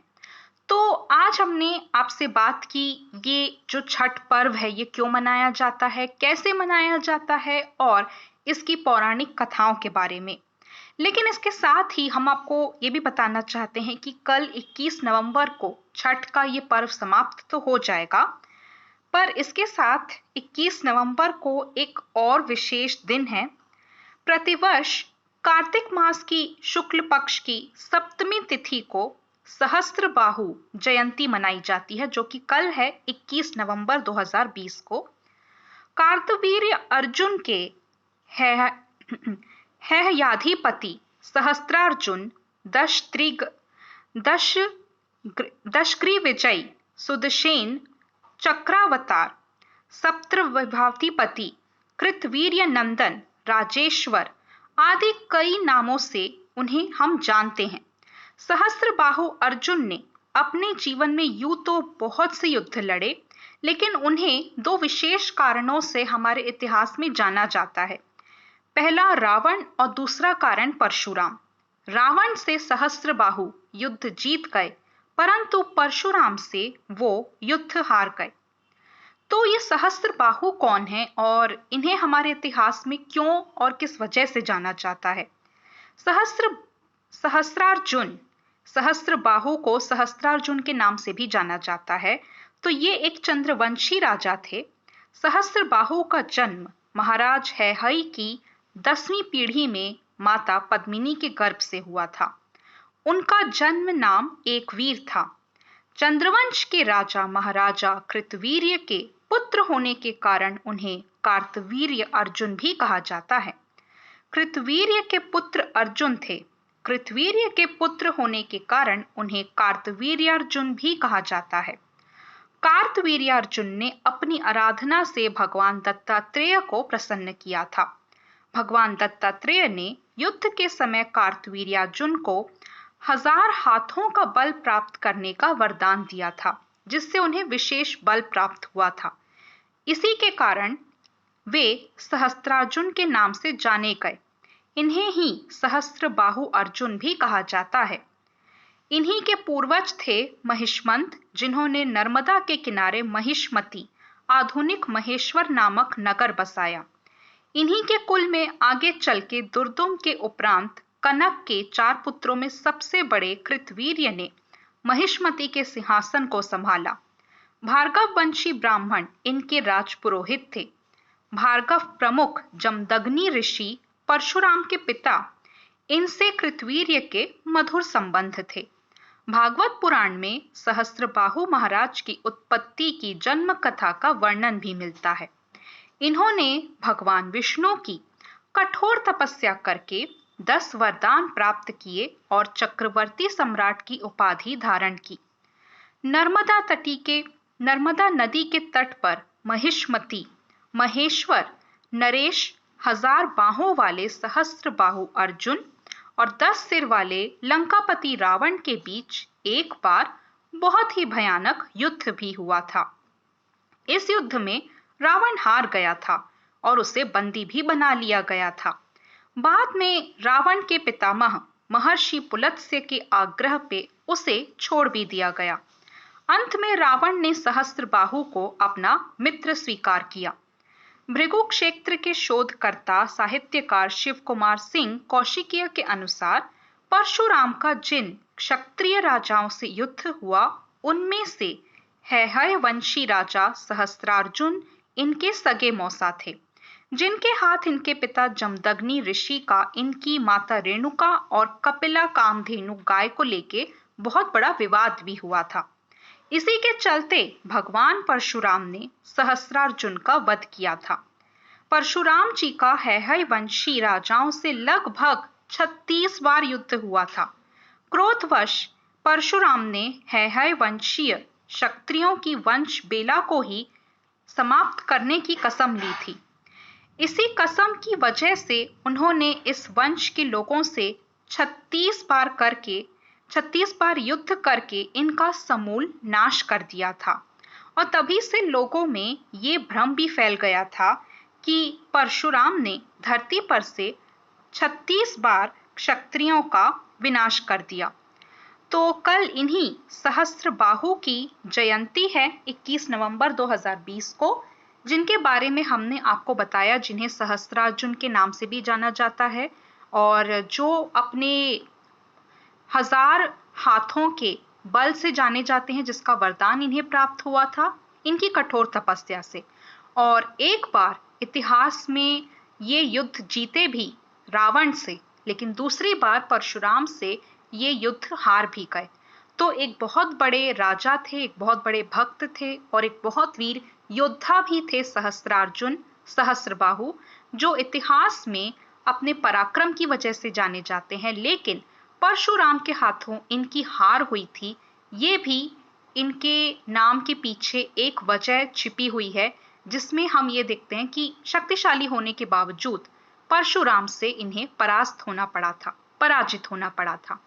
तो आज हमने आपसे बात की ये जो छठ पर्व है ये क्यों मनाया जाता है, कैसे मनाया जाता है और इसकी पौराणिक कथाओं के बारे में। लेकिन इसके साथ ही हम आपको ये भी बताना चाहते हैं कि कल 21 नवंबर को छठ का ये पर्व समाप्त तो हो जाएगा, पर इसके साथ 21 नवंबर को एक और विशेष दिन है। प्रतिवर्ष कार्तिक मास की शुक्ल पक्ष की सप्तमी तिथि को सहस्त्रबाहु जयंती मनाई जाती है, जो कि कल है 21 नवंबर 2020 को। कार्तवीर्य अर्जुन के हेहयाधिपति सहस्त्रार्जुन दशग्रीविजयी सुदर्शन चक्रावतार सप्तविभाधिपति कृतवीर्य नंदन राजेश्वर आदि कई नामों से उन्हें हम जानते हैं। सहस्त्रबाहु अर्जुन ने अपने जीवन में यूं तो बहुत से युद्ध लड़े, लेकिन उन्हें दो विशेष कारणों से हमारे इतिहास में जाना जाता है। पहला रावण और दूसरा कारण परशुराम। रावण से सहस्त्रबाहु युद्ध जीत गए, परंतु परशुराम से वो युद्ध हार गए। तो ये सहस्त्रबाहु कौन है और इन्हें हमारे इतिहास में क्यों और किस वजह से जाना जाता है। सहस्त्रार्जुन, सहस्त्रबाहु को सहस्त्रार्जुन के नाम से भी जाना जाता है। तो ये एक चंद्रवंशी राजा थे। सहस्त्रबाहु का जन्म महाराज हैहय की 10वीं पीढ़ी में माता पद्मिनी के गर्भ से हुआ था। उनका जन्म नाम एकवीर था। चंद्रवंश के राजा महाराजा कृतवीर्य के पुत्र होने के कारण उन्हें कार्तवीर्य अर्जुन भी कहा जाता है। कृतवीर्य के पुत्र अर्जुन थे। कृतवीर्य के पुत्र होने के कारण उन्हें कार्तवीर्यार्जुन भी कहा जाता है। कार्तवीर्यार्जुन ने अपनी आराधना से भगवान दत्तात्रेय को प्रसन्न किया था। भगवान दत्तात्रेय ने युद्ध के समय कार्तवीर्यार्जुन को 1000 हाथों का बल प्राप्त करने का वरदान दिया था, जिससे उन्हें विशेष बल प्राप्त हुआ था। इसी के कारण वे सहस्त्रार्जुन के नाम से जाने गए। इन्हें ही सहस्त्रबाहु अर्जुन भी कहा जाता है। इन्हीं के पूर्वज थे महिष्मंत, जिन्होंने नर्मदा के किनारे महिष्मती आधुनिक महेश्वर नामक नगर बसाया। इन्हीं के कुल में आगे चल के दुर्दुम के उपरांत कनक के 4 पुत्रों में सबसे बड़े कृतवीर्य ने महिष्मती के सिंहासन को संभाला। भार्गव वंशी ब्राह्मण इनके राजपुरोहित थे। भार्गव प्रमुख जमदग्नि ऋषि परशुराम के पिता इनसे कृतवीर्य के मधुर संबंध थे। भागवत पुराण में सहस्त्रबाहु महाराज की उत्पत्ति की जन्म कथा का वर्णन भी मिलता है। इन्होंने भगवान विष्णु की कठोर तपस्या करके 10 वरदान प्राप्त किए और चक्रवर्ती सम्राट की उपाधि धारण की। नर्मदा नदी के तट पर महिष्मती, महेश्वर, नरेश, 1000 बाहों वाले सहस्त्रबाहु अर्जुन और 10 सिर वाले लंकापति रावण के बीच एक बार बहुत ही भयानक युद्ध भी हुआ था। इस युद्ध में रावण हार गया था और उसे बंदी भी बना लिया गया था। बाद में रावण के पितामह महर्षि पुलत्स्य के आग्रह पे उसे छोड़ भी दिया गया। अंत में रावण ने सहस्त्रबाहु को अपना मित्र स्वीकार किया। भृगु क्षेत्र के शोधकर्ता साहित्यकार शिव कुमार सिंह कौशिकीय के अनुसार परशुराम का जिन क्षत्रिय राजाओं से युद्ध हुआ उनमें से हैहय वंशी राजा सहस्त्रार्जुन इनके सगे मौसा थे, जिनके हाथ इनके पिता जमदग्नि ऋषि का इनकी माता रेणुका और कपिला कामधेनु गाय को लेके बहुत बड़ा विवाद भी हुआ था। इसी के चलते भगवान परशुराम ने सहस्त्रार्जुन का वध किया था। परशुराम जी का हैहय वंशी राजाओं से लगभग 36 बार युद्ध हुआ था। क्रोधवश परशुराम ने हैहय वंशीय क्षत्रियों की वंश बेला को ही समाप्त करने की कसम ली थी। इसी कसम की वजह से उन्होंने इस वंश के लोगों से 36 बार युद्ध करके इनका समूल नाश कर दिया था। और तभी से लोगों में ये भ्रम भी फैल गया था कि परशुराम ने धरती पर से 36 बार क्षत्रियों का विनाश कर दिया। तो कल इन्हीं सहस्त्रबाहु की जयंती है 21 नवंबर 2020 को, जिनके बारे में हमने आपको बताया, जिन्हें सहस्त्रार्जुन के नाम से भी जाना जाता है और जो अपने 1000 हाथों के बल से जाने जाते हैं, जिसका वरदान इन्हें प्राप्त हुआ था इनकी कठोर तपस्या से। और एक बार इतिहास में ये युद्ध जीते भी रावण से, लेकिन दूसरी बार परशुराम से ये युद्ध हार भी गए। तो एक बहुत बड़े राजा थे, एक बहुत बड़े भक्त थे और एक बहुत वीर योद्धा भी थे सहस्त्रार्जुन, सहस्त्रबाहु, जो इतिहास में अपने पराक्रम की वजह से जाने जाते हैं। लेकिन परशुराम के हाथों इनकी हार हुई थी, ये भी इनके नाम के पीछे एक वजह छिपी हुई है, जिसमें हम ये देखते हैं कि शक्तिशाली होने के बावजूद परशुराम से इन्हें पराजित होना पड़ा था।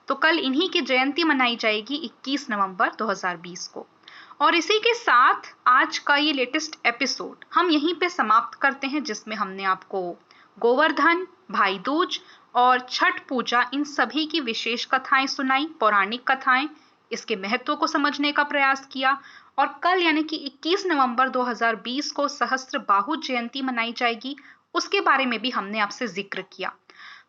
तो कल इन्हीं की जयंती मनाई जाएगी 21 नवंबर 2020 को। और इसी के साथ आज का ये लेटेस्ट एपिसोड हम यहीं पे समाप्त करते हैं, जिसमें हमने आपको गोवर्धन, भाई दूज और छठ पूजा, इन सभी की विशेष कथाएं सुनाई, पौराणिक कथाएं, इसके महत्व को समझने का प्रयास किया। और कल यानी कि 21 नवंबर 2020 को सहस्त्रबाहु जयंती मनाई जाएगी, उसके बारे में भी हमने आपसे जिक्र किया।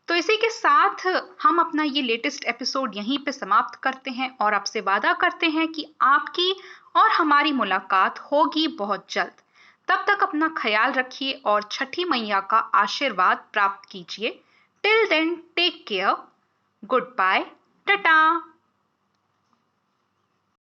तो इसी के साथ हम अपना ये लेटेस्ट एपिसोड यहीं पे समाप्त करते हैं और आपसे वादा करते हैं कि आपकी और हमारी मुलाकात होगी बहुत जल्द। तब तक अपना ख्याल रखिए और छठी मैया का आशीर्वाद प्राप्त कीजिए। Till then take care, good bye, Tata.